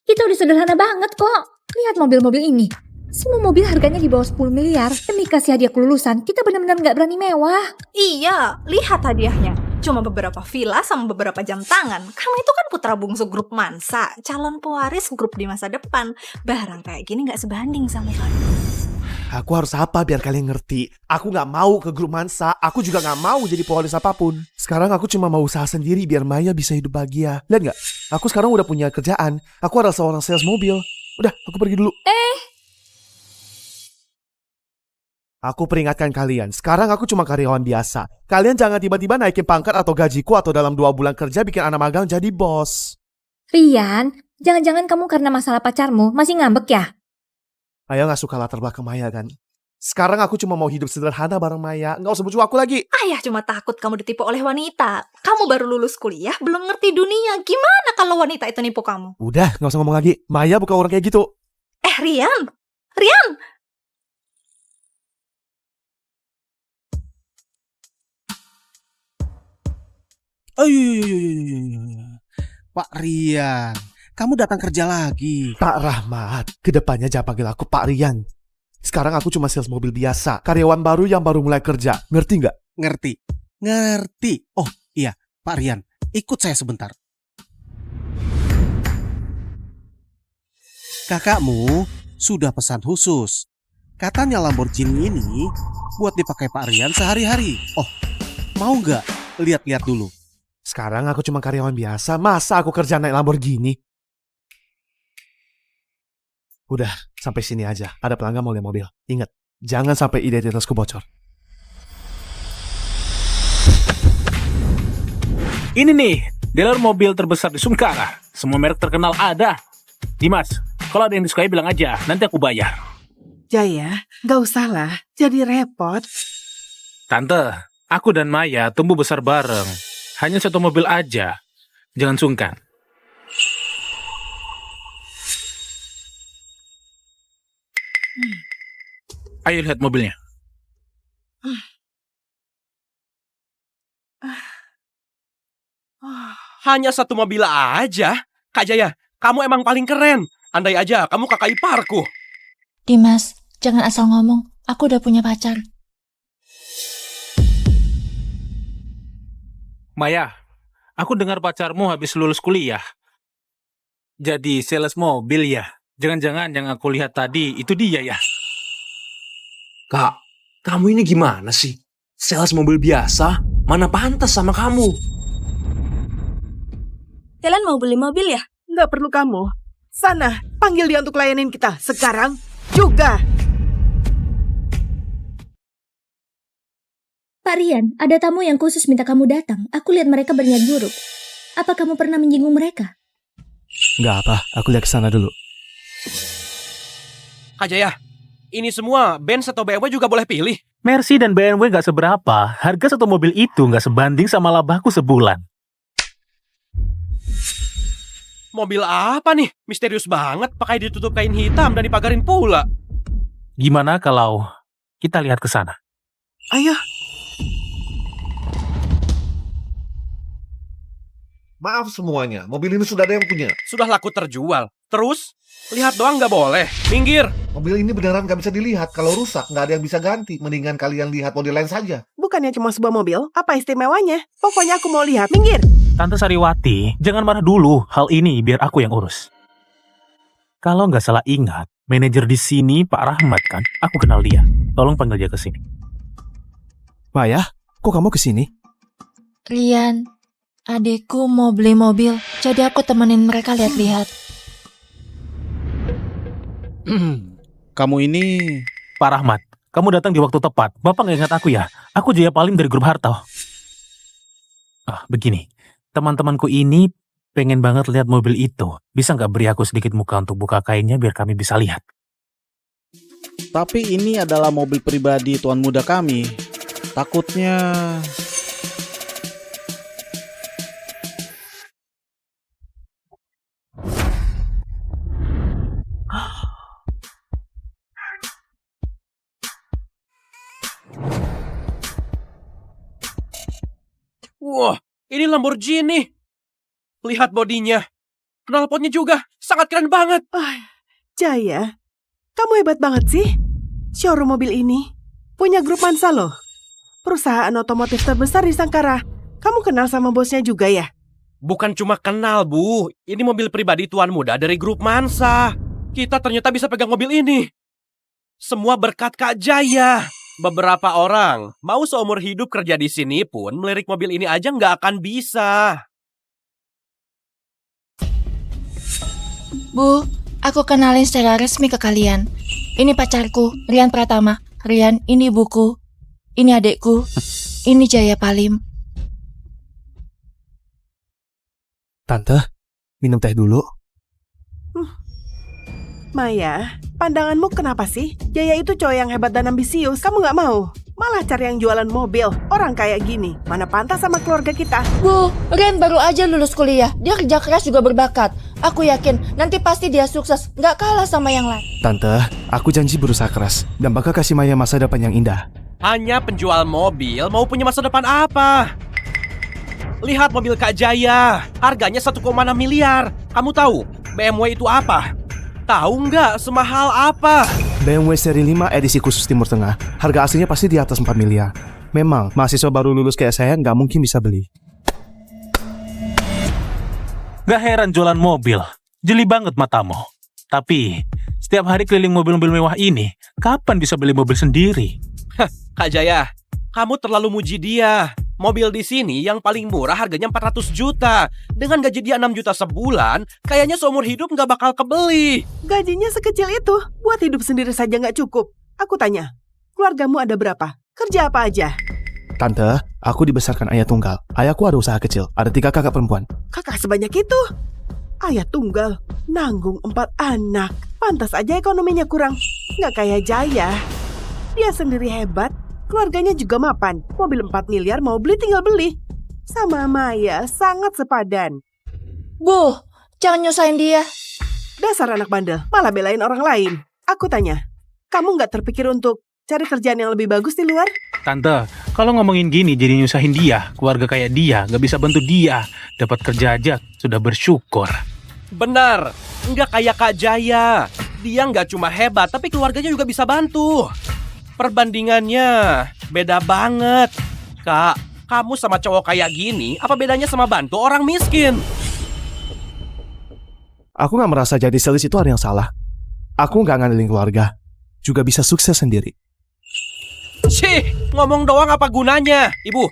Kita udah sederhana banget kok. Lihat mobil-mobil ini. Semua mobil harganya di bawah 10 miliar. Demi kasih hadiah kelulusan, kita benar-benar nggak berani mewah. Iya, lihat hadiahnya. Cuma beberapa villa sama beberapa jam tangan. Kamu itu kan putra bungsu grup Mansa, calon pewaris grup di masa depan. Barang kayak gini nggak sebanding sama kamu. Aku harus apa biar kalian ngerti? Aku nggak mau ke grup Mansa. Aku juga nggak mau jadi pewaris apapun. Sekarang aku cuma mau usaha sendiri biar Maya bisa hidup bahagia. Lihat nggak? Aku sekarang udah punya kerjaan. Aku adalah seorang sales mobil. Udah, aku pergi dulu. Aku peringatkan kalian, sekarang aku cuma karyawan biasa. Kalian jangan tiba-tiba naikin pangkat atau gajiku atau dalam 2 bulan kerja bikin anak magang jadi bos. Rian, jangan-jangan kamu karena masalah pacarmu masih ngambek ya? Maya gak suka latar belakang Maya kan? Sekarang aku cuma mau hidup sederhana bareng Maya. Gak usah bujuk aku lagi. Ayah cuma takut kamu ditipu oleh wanita. Kamu baru lulus kuliah, belum ngerti dunia. Gimana kalau wanita itu nipu kamu? Udah, gak usah ngomong lagi. Maya bukan orang kayak gitu. Rian! Rian! Pak Rian, kamu datang kerja lagi. Pak Rahmat, kedepannya jangan panggil aku Pak Rian. Sekarang aku cuma sales mobil biasa. Karyawan baru yang baru mulai kerja. Ngerti nggak? Ngerti. Oh iya, Pak Rian, ikut saya sebentar. Kakakmu sudah pesan khusus. Katanya Lamborghini ini buat dipakai Pak Rian sehari-hari. Oh, mau nggak lihat-lihat dulu? Sekarang aku cuma karyawan biasa. Masa aku kerja naik Lamborghini? Udah, sampai sini aja. Ada pelanggan mau lihat mobil. Ingat, jangan sampai identitasku bocor. Ini nih, dealer mobil terbesar di Sungkara. Semua merek terkenal ada. Dimas, kalau ada yang disukai bilang aja, nanti aku bayar. Jaya, gak usah lah. Jadi repot. Tante, aku dan Maya tumbuh besar bareng. Hanya satu mobil aja. Jangan sungkan. Ayo lihat mobilnya. Hanya satu mobil aja? Kak Jaya, kamu emang paling keren. Andai aja kamu kakak iparku. Dimas, jangan asal ngomong. Aku udah punya pacar. Maya, aku dengar pacarmu habis lulus kuliah. Jadi sales mobil ya? Jangan-jangan yang aku lihat tadi itu dia ya? Kak, kamu ini gimana sih? Sales mobil biasa, mana pantas sama kamu? Kalian mau beli mobil ya? Nggak perlu kamu. Sana, panggil dia untuk layanin kita. Sekarang juga. Pak Rian, ada tamu yang khusus minta kamu datang. Aku lihat mereka berniat buruk. Apa kamu pernah menyinggung mereka? Nggak apa, aku lihat ke sana dulu. Kak Jaya, ini semua Benz atau BMW juga boleh pilih. Mercy dan BMW nggak seberapa. Harga satu mobil itu nggak sebanding sama labahku sebulan. Mobil apa nih? Misterius banget, pakai ditutup kain hitam dan dipagarin pula. Gimana kalau kita lihat ke sana? Ayo. Maaf semuanya, mobil ini sudah ada yang punya. Sudah laku terjual. Terus? Lihat doang nggak boleh. Minggir. Mobil ini beneran nggak bisa dilihat. Kalau rusak, nggak ada yang bisa ganti. Mendingan kalian lihat model lain saja. Bukannya cuma sebuah mobil, apa istimewanya? Pokoknya aku mau lihat. Minggir. Tante Sariwati, jangan marah dulu. Hal ini biar aku yang urus. Kalau nggak salah ingat, manajer di sini Pak Rahmat kan? Aku kenal dia. Tolong panggil dia ke sini. Maya, kok kamu kesini? Rian, adikku mau beli mobil, jadi aku temenin mereka lihat-lihat. Kamu ini... Pak Rahmat, kamu datang di waktu tepat. Bapak nggak ingat aku ya? Aku Jaya Palim dari grup Harto. Begini. Teman-temanku ini pengen banget lihat mobil itu. Bisa nggak beri aku sedikit muka untuk buka kainnya biar kami bisa lihat? Tapi ini adalah mobil pribadi tuan muda kami. Takutnya... Wah, ini Lamborghini. Lihat bodinya. Knalpotnya juga. Sangat keren banget. Jaya, kamu hebat banget sih. Showroom mobil ini punya grup Mansa loh. Perusahaan otomotif terbesar di Sangkara. Kamu kenal sama bosnya juga ya? Bukan cuma kenal, Bu. Ini mobil pribadi tuan muda dari grup Mansa. Kita ternyata bisa pegang mobil ini. Semua berkat Kak Jaya. Beberapa orang mau seumur hidup kerja di sini pun melirik mobil ini aja nggak akan bisa. Bu, aku kenalin secara resmi ke kalian. Ini pacarku, Rian Pratama. Rian, ini ibuku. Ini adekku. Ini Jaya Palim. Tante, minum teh dulu. Maya, pandanganmu kenapa sih? Jaya itu cowok yang hebat dan ambisius. Kamu nggak mau? Malah cari yang jualan mobil. Orang kayak gini, mana pantas sama keluarga kita? Bu, Rian baru aja lulus kuliah. Dia kerja keras juga berbakat. Aku yakin nanti pasti dia sukses. Nggak kalah sama yang lain. Tante, aku janji berusaha keras dan bakal kasih Maya masa depan yang indah. Hanya penjual mobil mau punya masa depan apa? Lihat mobil Kak Jaya. Harganya 1,6 miliar. Kamu tahu BMW itu apa? Tahu nggak semahal apa? BMW seri 5 edisi khusus Timur Tengah. Harga aslinya pasti di atas 4 miliar. Memang, mahasiswa baru lulus kayak saya nggak mungkin bisa beli. Gak heran jualan mobil. Jeli banget matamu. Tapi, setiap hari keliling mobil-mobil mewah ini, kapan bisa beli mobil sendiri? Kak Jaya, kamu terlalu muji dia. Mobil di sini yang paling murah harganya 400 juta. Dengan gaji dia 6 juta sebulan, kayaknya seumur hidup nggak bakal kebeli. Gajinya sekecil itu, buat hidup sendiri saja nggak cukup. Aku tanya, keluargamu ada berapa? Kerja apa aja? Tante, aku dibesarkan ayah tunggal. Ayahku ada usaha kecil, ada 3 kakak perempuan. Kakak sebanyak itu? Ayah tunggal, nanggung 4 anak. Pantas aja ekonominya kurang. Nggak kayak Jaya. Dia sendiri hebat, keluarganya juga mapan. Mobil 4 miliar mau beli tinggal beli. Sama Maya sangat sepadan. Bu, jangan nyusahin dia. Dasar anak bandel, malah belain orang lain. Aku tanya, kamu nggak terpikir untuk cari kerjaan yang lebih bagus di luar? Tante, kalau ngomongin gini jadi nyusahin dia. Keluarga kayak dia, gak bisa bantu dia. Dapat kerja aja, sudah bersyukur. Benar, nggak kayak Kak Jaya. Dia nggak cuma hebat, tapi keluarganya juga bisa bantu. Perbandingannya beda banget. Kak, kamu sama cowok kayak gini, apa bedanya sama bantu orang miskin? Aku gak merasa jadi sales itu ada yang salah. Aku gak ngandelin keluarga, juga bisa sukses sendiri. Cih, ngomong doang apa gunanya? Ibu,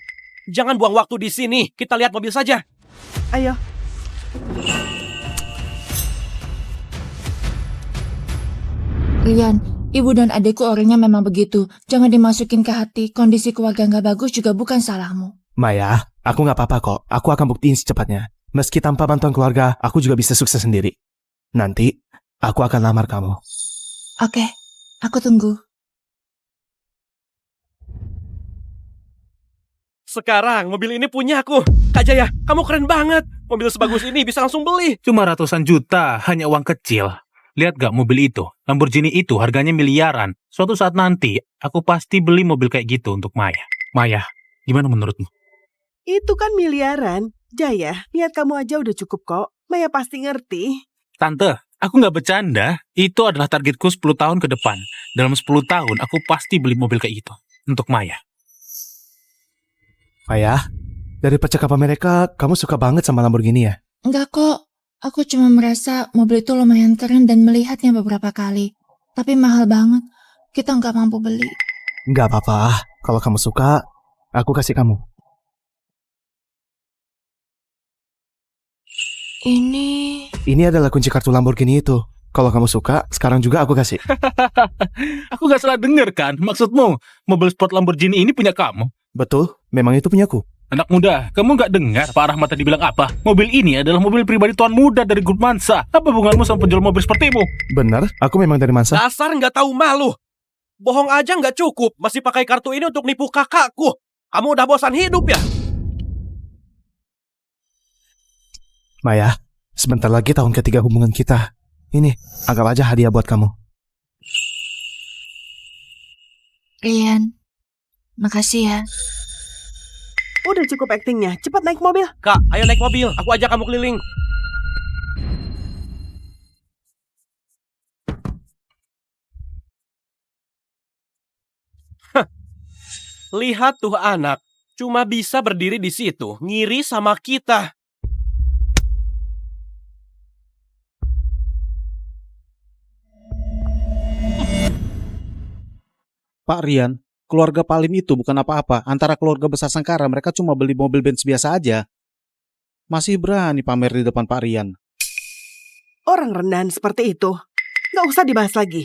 jangan buang waktu di sini. Kita lihat mobil saja. Ayo. Rian, ibu dan adikku orangnya memang begitu. Jangan dimasukin ke hati. Kondisi keluarga nggak bagus juga bukan salahmu. Maya, aku gak apa-apa kok. Aku akan buktiin secepatnya. Meski tanpa bantuan keluarga, aku juga bisa sukses sendiri. Nanti, aku akan lamar kamu. Oke, aku tunggu. Sekarang mobil ini punya aku. Kak Jaya, kamu keren banget. Mobil sebagus ini bisa langsung beli. Cuma ratusan juta, hanya uang kecil. Lihat gak mobil itu? Lamborghini itu harganya miliaran. Suatu saat nanti, aku pasti beli mobil kayak gitu untuk Maya. Maya, gimana menurutmu? Itu kan miliaran. Jaya, niat kamu aja udah cukup kok. Maya pasti ngerti. Tante, aku nggak bercanda. Itu adalah targetku 10 tahun ke depan. Dalam 10 tahun, aku pasti beli mobil kayak itu. Untuk Maya. Maya, dari percakapan mereka, kamu suka banget sama Lamborghini ya? Enggak kok. Aku cuma merasa mobil itu lumayan keren dan melihatnya beberapa kali. Tapi mahal banget. Kita nggak mampu beli. Nggak apa-apa. Kalau kamu suka, aku kasih kamu. Ini adalah kunci kartu Lamborghini itu. Kalau kamu suka, sekarang juga aku kasih. Aku nggak salah denger kan? Maksudmu, mobil sport Lamborghini ini punya kamu? Betul, memang itu punyaku. Anak muda, kamu nggak dengar Pak Rahmat tadi bilang apa? Mobil ini adalah mobil pribadi tuan muda dari grup Mansa. Apa hubunganmu sama penjual mobil sepertimu? Benar, aku memang dari Mansa. Dasar nggak tahu malu. Bohong aja nggak cukup, masih pakai kartu ini untuk nipu kakakku. Kamu udah bosan hidup ya? Maya, sebentar lagi tahun ketiga hubungan kita. Ini, anggap aja hadiah buat kamu. Rian, makasih ya. Udah cukup aktingnya, cepat naik mobil. Kak, ayo naik mobil, aku ajak kamu keliling. Lihat tuh anak, cuma bisa berdiri di situ, ngiri sama kita. Pak Rian, keluarga Palim itu bukan apa-apa. Antara keluarga besar Sangkara, mereka cuma beli mobil Benz biasa aja. Masih berani pamer di depan Pak Rian. Orang rendahan seperti itu, nggak usah dibahas lagi.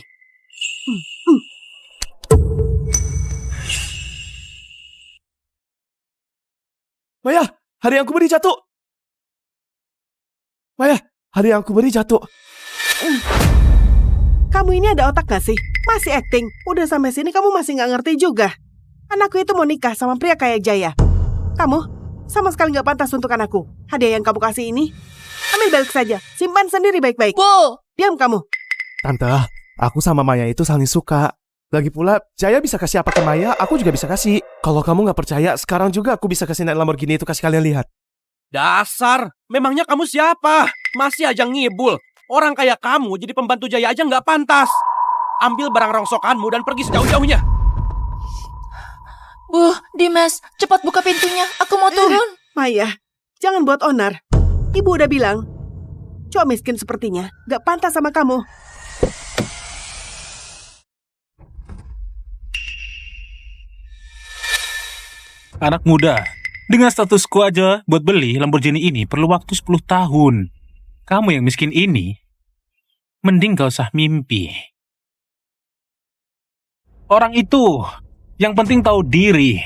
Maya, hari yang aku beri jatuh. Maya, hari yang aku beri jatuh. Kamu ini ada otak gak sih? Masih acting. Udah sampai sini kamu masih nggak ngerti juga. Anakku itu mau nikah sama pria kayak Jaya. Kamu sama sekali nggak pantas untuk anakku. Hadiah yang kamu kasih ini, ambil balik saja. Simpan sendiri baik-baik. Bu! Diam kamu. Tante, aku sama Maya itu saling suka. Lagi pula, Jaya bisa kasih apa ke Maya, aku juga bisa kasih. Kalau kamu nggak percaya, sekarang juga aku bisa kasih naik Lamborghini itu kasih kalian lihat. Dasar, memangnya kamu siapa? Masih aja ngibul. Orang kayak kamu jadi pembantu Jaya aja nggak pantas. Ambil barang rongsokanmu dan pergi sejauh-jauhnya. Bu, Dimas, cepat buka pintunya. Aku mau turun. Maya, jangan buat onar. Ibu udah bilang, cowok miskin sepertinya nggak pantas sama kamu. Anak muda, dengan statusku aja buat beli Lamborghini ini perlu waktu 10 tahun. Kamu yang miskin ini, mending gak usah mimpi. Orang itu, yang penting tahu diri.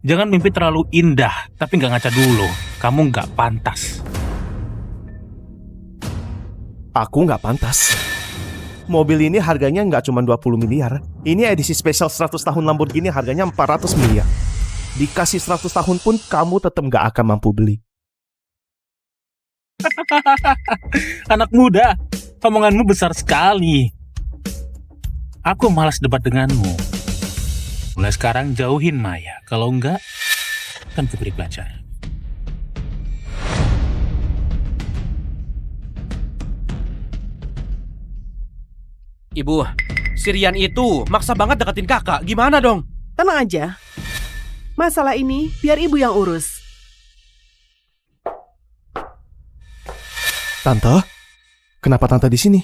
Jangan mimpi terlalu indah, tapi gak ngaca dulu. Kamu gak pantas. Aku nggak pantas. Mobil ini harganya nggak cuma 20 miliar. Ini edisi spesial 100 tahun Lamborghini harganya 400 miliar. Dikasih 100 tahun pun kamu tetap nggak akan mampu beli. Anak muda, omonganmu besar sekali. Aku malas debat denganmu. Mulai sekarang jauhin Maya. Kalau enggak, kan kuberi pelajaran. Ibu, si Rian itu maksa banget deketin kakak. Gimana dong? Tenang aja. Masalah ini biar ibu yang urus. Tante, kenapa tante di sini?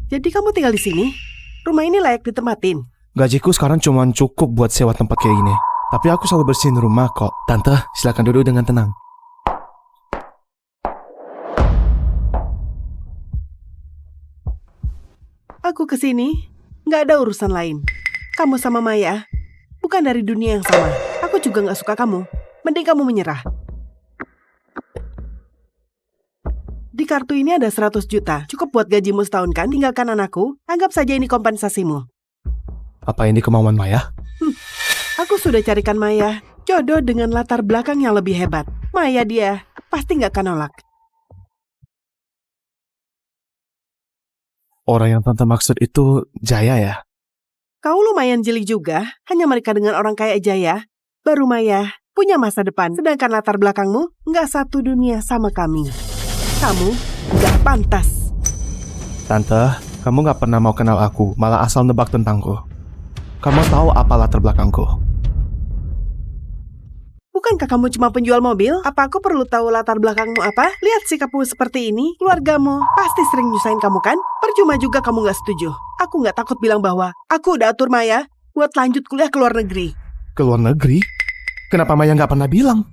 Jadi kamu tinggal di sini? Rumah ini layak ditempatin. Gajiku sekarang cuma cukup buat sewa tempat kayak gini. Tapi aku selalu bersihin rumah kok. Tante, silakan duduk dengan tenang. Aku kesini, nggak ada urusan lain. Kamu sama Maya, bukan dari dunia yang sama. Aku juga nggak suka kamu. Mending kamu menyerah. Di kartu ini ada 100 juta. Cukup buat gajimu setahun kan? Tinggalkan anakku. Anggap saja ini kompensasimu. Apa ini kemauan Maya? Aku sudah carikan Maya jodoh dengan latar belakang yang lebih hebat. Maya dia pasti nggak akan nolak. Orang yang tante maksud itu Jaya ya? Kau lumayan jeli juga, hanya menikah dengan orang kaya aja ya. Baru Maya punya masa depan, sedangkan latar belakangmu nggak satu dunia sama kami. Kamu nggak pantas. Tante, kamu nggak pernah mau kenal aku, malah asal nebak tentangku. Kamu tahu apa latar belakangku? Bukankah kamu cuma penjual mobil? Apa aku perlu tahu latar belakangmu apa? Lihat sikapmu seperti ini, keluargamu pasti sering nyusahin kamu kan? Percuma juga kamu nggak setuju. Aku nggak takut bilang bahwa aku udah atur Maya buat lanjut kuliah ke luar negeri. Ke luar negeri? Kenapa Maya nggak pernah bilang?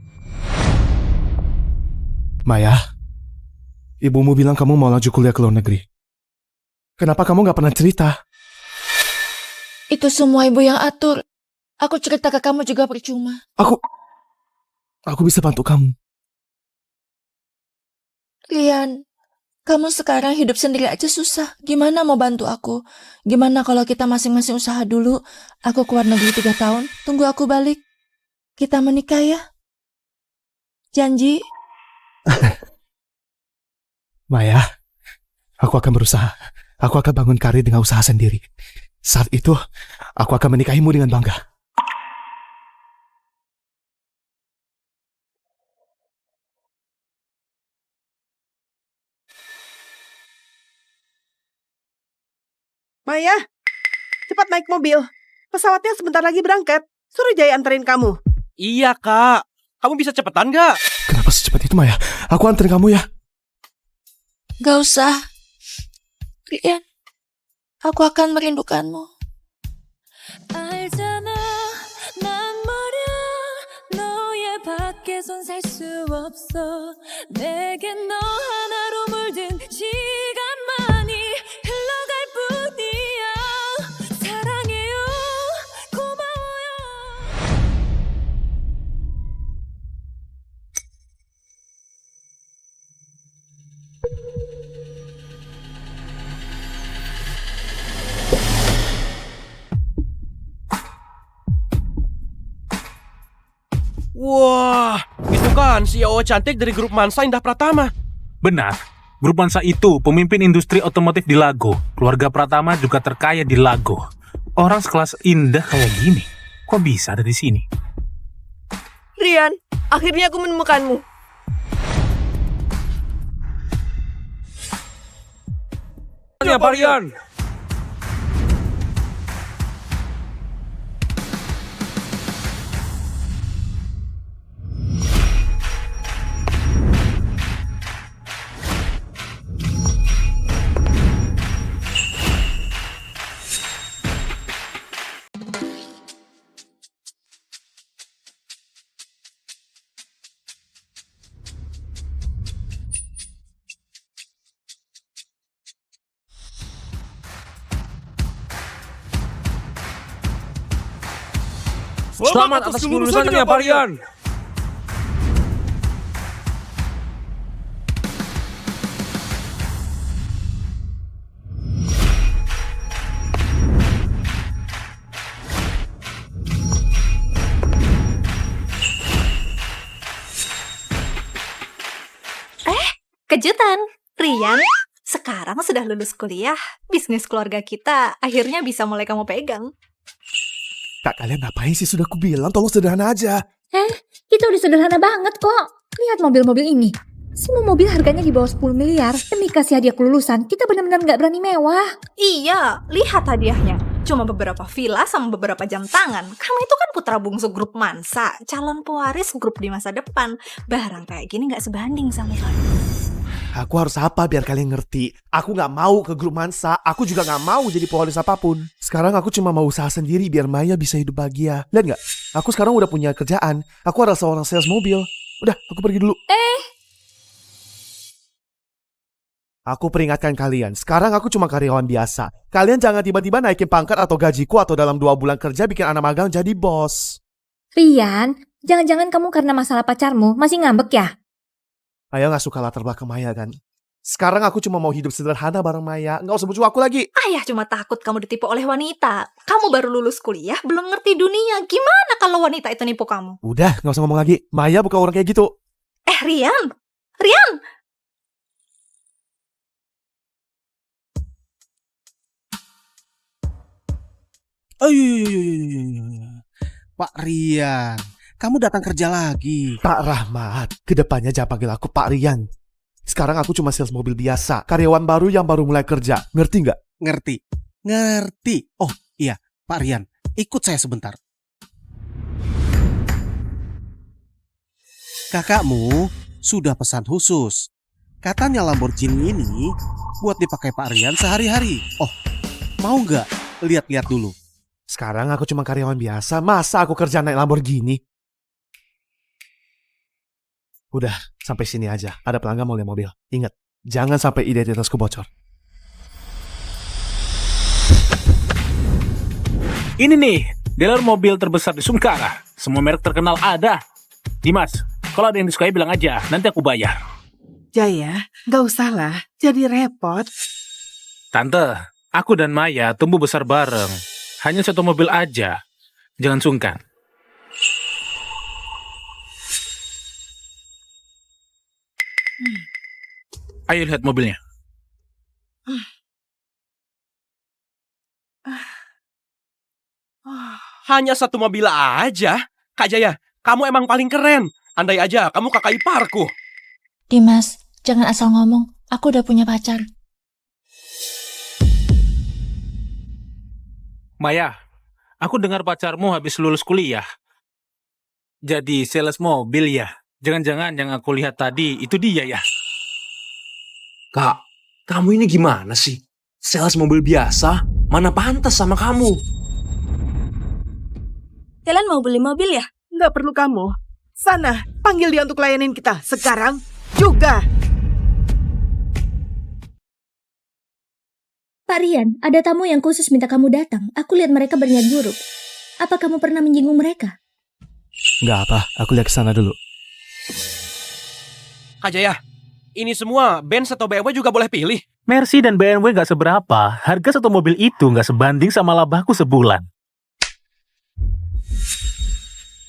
Maya, ibumu bilang kamu mau lanjut kuliah ke luar negeri. Kenapa kamu nggak pernah cerita? Itu semua ibu yang atur. Aku cerita ke kamu juga percuma. Aku bisa bantu kamu. Rian, kamu sekarang hidup sendiri aja susah. Gimana mau bantu aku? Gimana kalau kita masing-masing usaha dulu? Aku keluar negeri 3 tahun, tunggu aku balik. Kita menikah ya? Janji? Maya, aku akan berusaha. Aku akan bangun karir dengan usaha sendiri. Saat itu, aku akan menikahimu dengan bangga. Maya, cepat naik mobil. Pesawatnya sebentar lagi berangkat. Suruh Jaya anterin kamu. Iya, Kak. Kamu bisa cepetan nggak? Kenapa secepat itu, Maya? Aku anterin kamu ya. Gak usah. Rian, aku akan merindukanmu. 알잖아 난 말야 너의 밖에선 살 수 없어 내겐 너 하나로 물든 시간만이 흘러갈 뿐이야 사랑해요 고마워요 Wah, itu kan CEO cantik dari grup Mansa Indah Pratama. Benar, grup Mansa itu pemimpin industri otomotif di Lago. Keluarga Pratama juga terkaya di Lago. Orang sekelas Indah kayak gini, kok bisa ada di sini? Rian, akhirnya aku menemukanmu. Ya, Pak Rian. Selamat atas kelulusannya, Pak Rian. Kejutan, Rian. Sekarang sudah lulus kuliah, bisnis keluarga kita akhirnya bisa mulai kamu pegang. Kak, kalian ngapain sih? Sudah kubilang tolong sederhana aja. Kita udah sederhana banget kok. Lihat mobil-mobil ini. Semua mobil harganya di bawah 10 miliar. Demi kasih hadiah kelulusan, kita benar-benar nggak berani mewah. Iya, lihat hadiahnya. Cuma beberapa villa sama beberapa jam tangan. Kamu itu kan putra bungsu grup Mansa, calon pewaris grup di masa depan. Barang kayak gini nggak sebanding sama kamu. Aku harus apa biar kalian ngerti? Aku nggak mau ke grup Mansa. Aku juga nggak mau jadi pewaris apapun. Sekarang aku cuma mau usaha sendiri biar Maya bisa hidup bahagia. Lihat nggak? Aku sekarang udah punya kerjaan. Aku adalah seorang sales mobil. Udah, aku pergi dulu. Aku peringatkan kalian, sekarang aku cuma karyawan biasa. Kalian jangan tiba-tiba naikin pangkat atau gajiku atau dalam 2 bulan kerja bikin anak magang jadi bos. Rian, jangan-jangan kamu karena masalah pacarmu masih ngambek ya? Ayah gak suka latar belakang Maya kan? Sekarang aku cuma mau hidup sederhana bareng Maya. Gak usah bujuk aku lagi. Ayah cuma takut kamu ditipu oleh wanita. Kamu baru lulus kuliah, belum ngerti dunia. Gimana kalau wanita itu nipu kamu? Udah, gak usah ngomong lagi. Maya bukan orang kayak gitu. Rian! Rian! Pak Rian, kamu datang kerja lagi. Pak Rahmat, kedepannya jangan panggil aku Pak Rian. Sekarang aku cuma sales mobil biasa, karyawan baru yang baru mulai kerja. Ngerti nggak? Ngerti. Oh iya, Pak Rian, ikut saya sebentar. Kakakmu sudah pesan khusus. Katanya Lamborghini ini buat dipakai Pak Rian sehari-hari. Oh, mau nggak lihat-lihat dulu? Sekarang aku cuma karyawan biasa, masa aku kerja naik Lamborghini? Udah, sampai sini aja. Ada pelanggan mau lihat mobil. Ingat, jangan sampai identitasku bocor. Ini nih, dealer mobil terbesar di Sungkara. Semua merek terkenal ada. Dimas, kalau ada yang disukai bilang aja, nanti aku bayar. Jaya, gak usah lah, jadi repot. Tante, aku dan Maya tumbuh besar bareng. Hanya satu mobil aja. Jangan sungkan. Ayo lihat mobilnya. Hanya satu mobil aja? Kak Jaya, kamu emang paling keren. Andai aja kamu kakak iparku. Dimas, jangan asal ngomong. Aku udah punya pacar. Maya, aku dengar pacarmu habis lulus kuliah. Jadi sales mobil ya? Jangan-jangan yang aku lihat tadi itu dia ya? Kak, kamu ini gimana sih? Sales mobil biasa, mana pantas sama kamu? Kalian mau beli mobil ya? Nggak perlu kamu. Sana, panggil dia untuk layanin kita. Sekarang juga. Pak Rian, ada tamu yang khusus minta kamu datang. Aku lihat mereka berniat buruk. Apa kamu pernah menyinggung mereka? Nggak apa, aku lihat ke sana dulu. Kak Jaya, ini semua Benz atau BMW juga boleh pilih. Mercy dan BMW nggak seberapa. Harga satu mobil itu nggak sebanding sama labahku sebulan.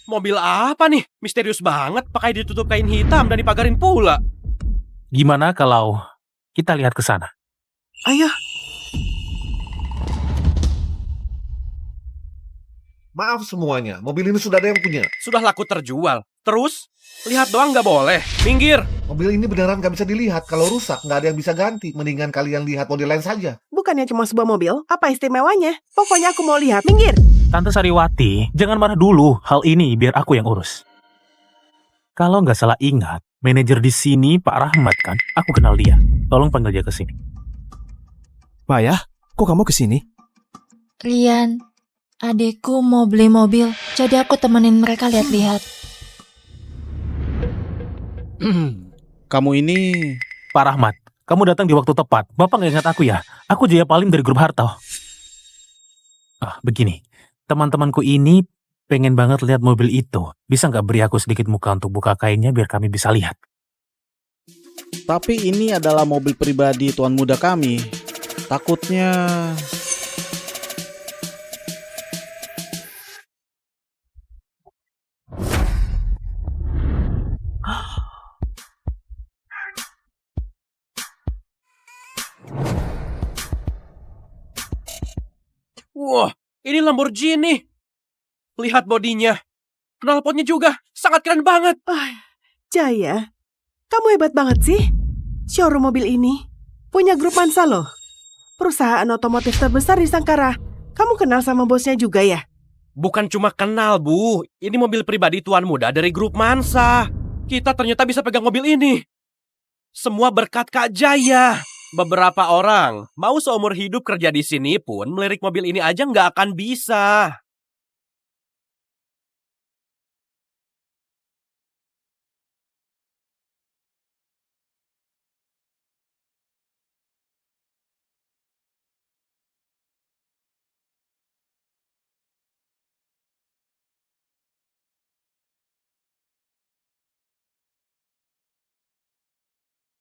Mobil apa nih? Misterius banget, pakai ditutup kain hitam dan dipagarin pula. Gimana kalau kita lihat ke sana? Ayo. Maaf semuanya, mobil ini sudah ada yang punya. Sudah laku terjual. Terus, lihat doang nggak boleh. Minggir. Mobil ini beneran gak bisa dilihat. Kalau rusak, nggak ada yang bisa ganti. Mendingan kalian lihat model lain saja. Bukannya cuma sebuah mobil, apa istimewanya? Pokoknya aku mau lihat. Minggir. Tante Sariwati, jangan marah dulu. Hal ini biar aku yang urus. Kalau nggak salah ingat, manajer di sini Pak Rahmat kan? Aku kenal dia. Tolong panggil dia ke sini. Maya, kok kamu kesini? Rian, adikku mau beli mobil, jadi aku temenin mereka lihat-lihat. Kamu ini... Pak Rahmat, kamu datang di waktu tepat. Bapak nggak ingat aku ya? Aku Jaya Palim dari grup Harto. Begini. Teman-temanku ini pengen banget lihat mobil itu. Bisa nggak beri aku sedikit muka untuk buka kainnya biar kami bisa lihat? Tapi ini adalah mobil pribadi tuan muda kami. Takutnya... Wah, ini Lamborghini. Lihat bodinya. Knalpotnya juga sangat keren banget. Jaya, kamu hebat banget sih. Showroom mobil ini punya grup Mansa loh. Perusahaan otomotif terbesar di Sangkara. Kamu kenal sama bosnya juga ya? Bukan cuma kenal, Bu. Ini mobil pribadi tuan muda dari grup Mansa. Kita ternyata bisa pegang mobil ini. Semua berkat Kak Jaya. Beberapa orang mau seumur hidup kerja di sini pun melirik mobil ini aja nggak akan bisa.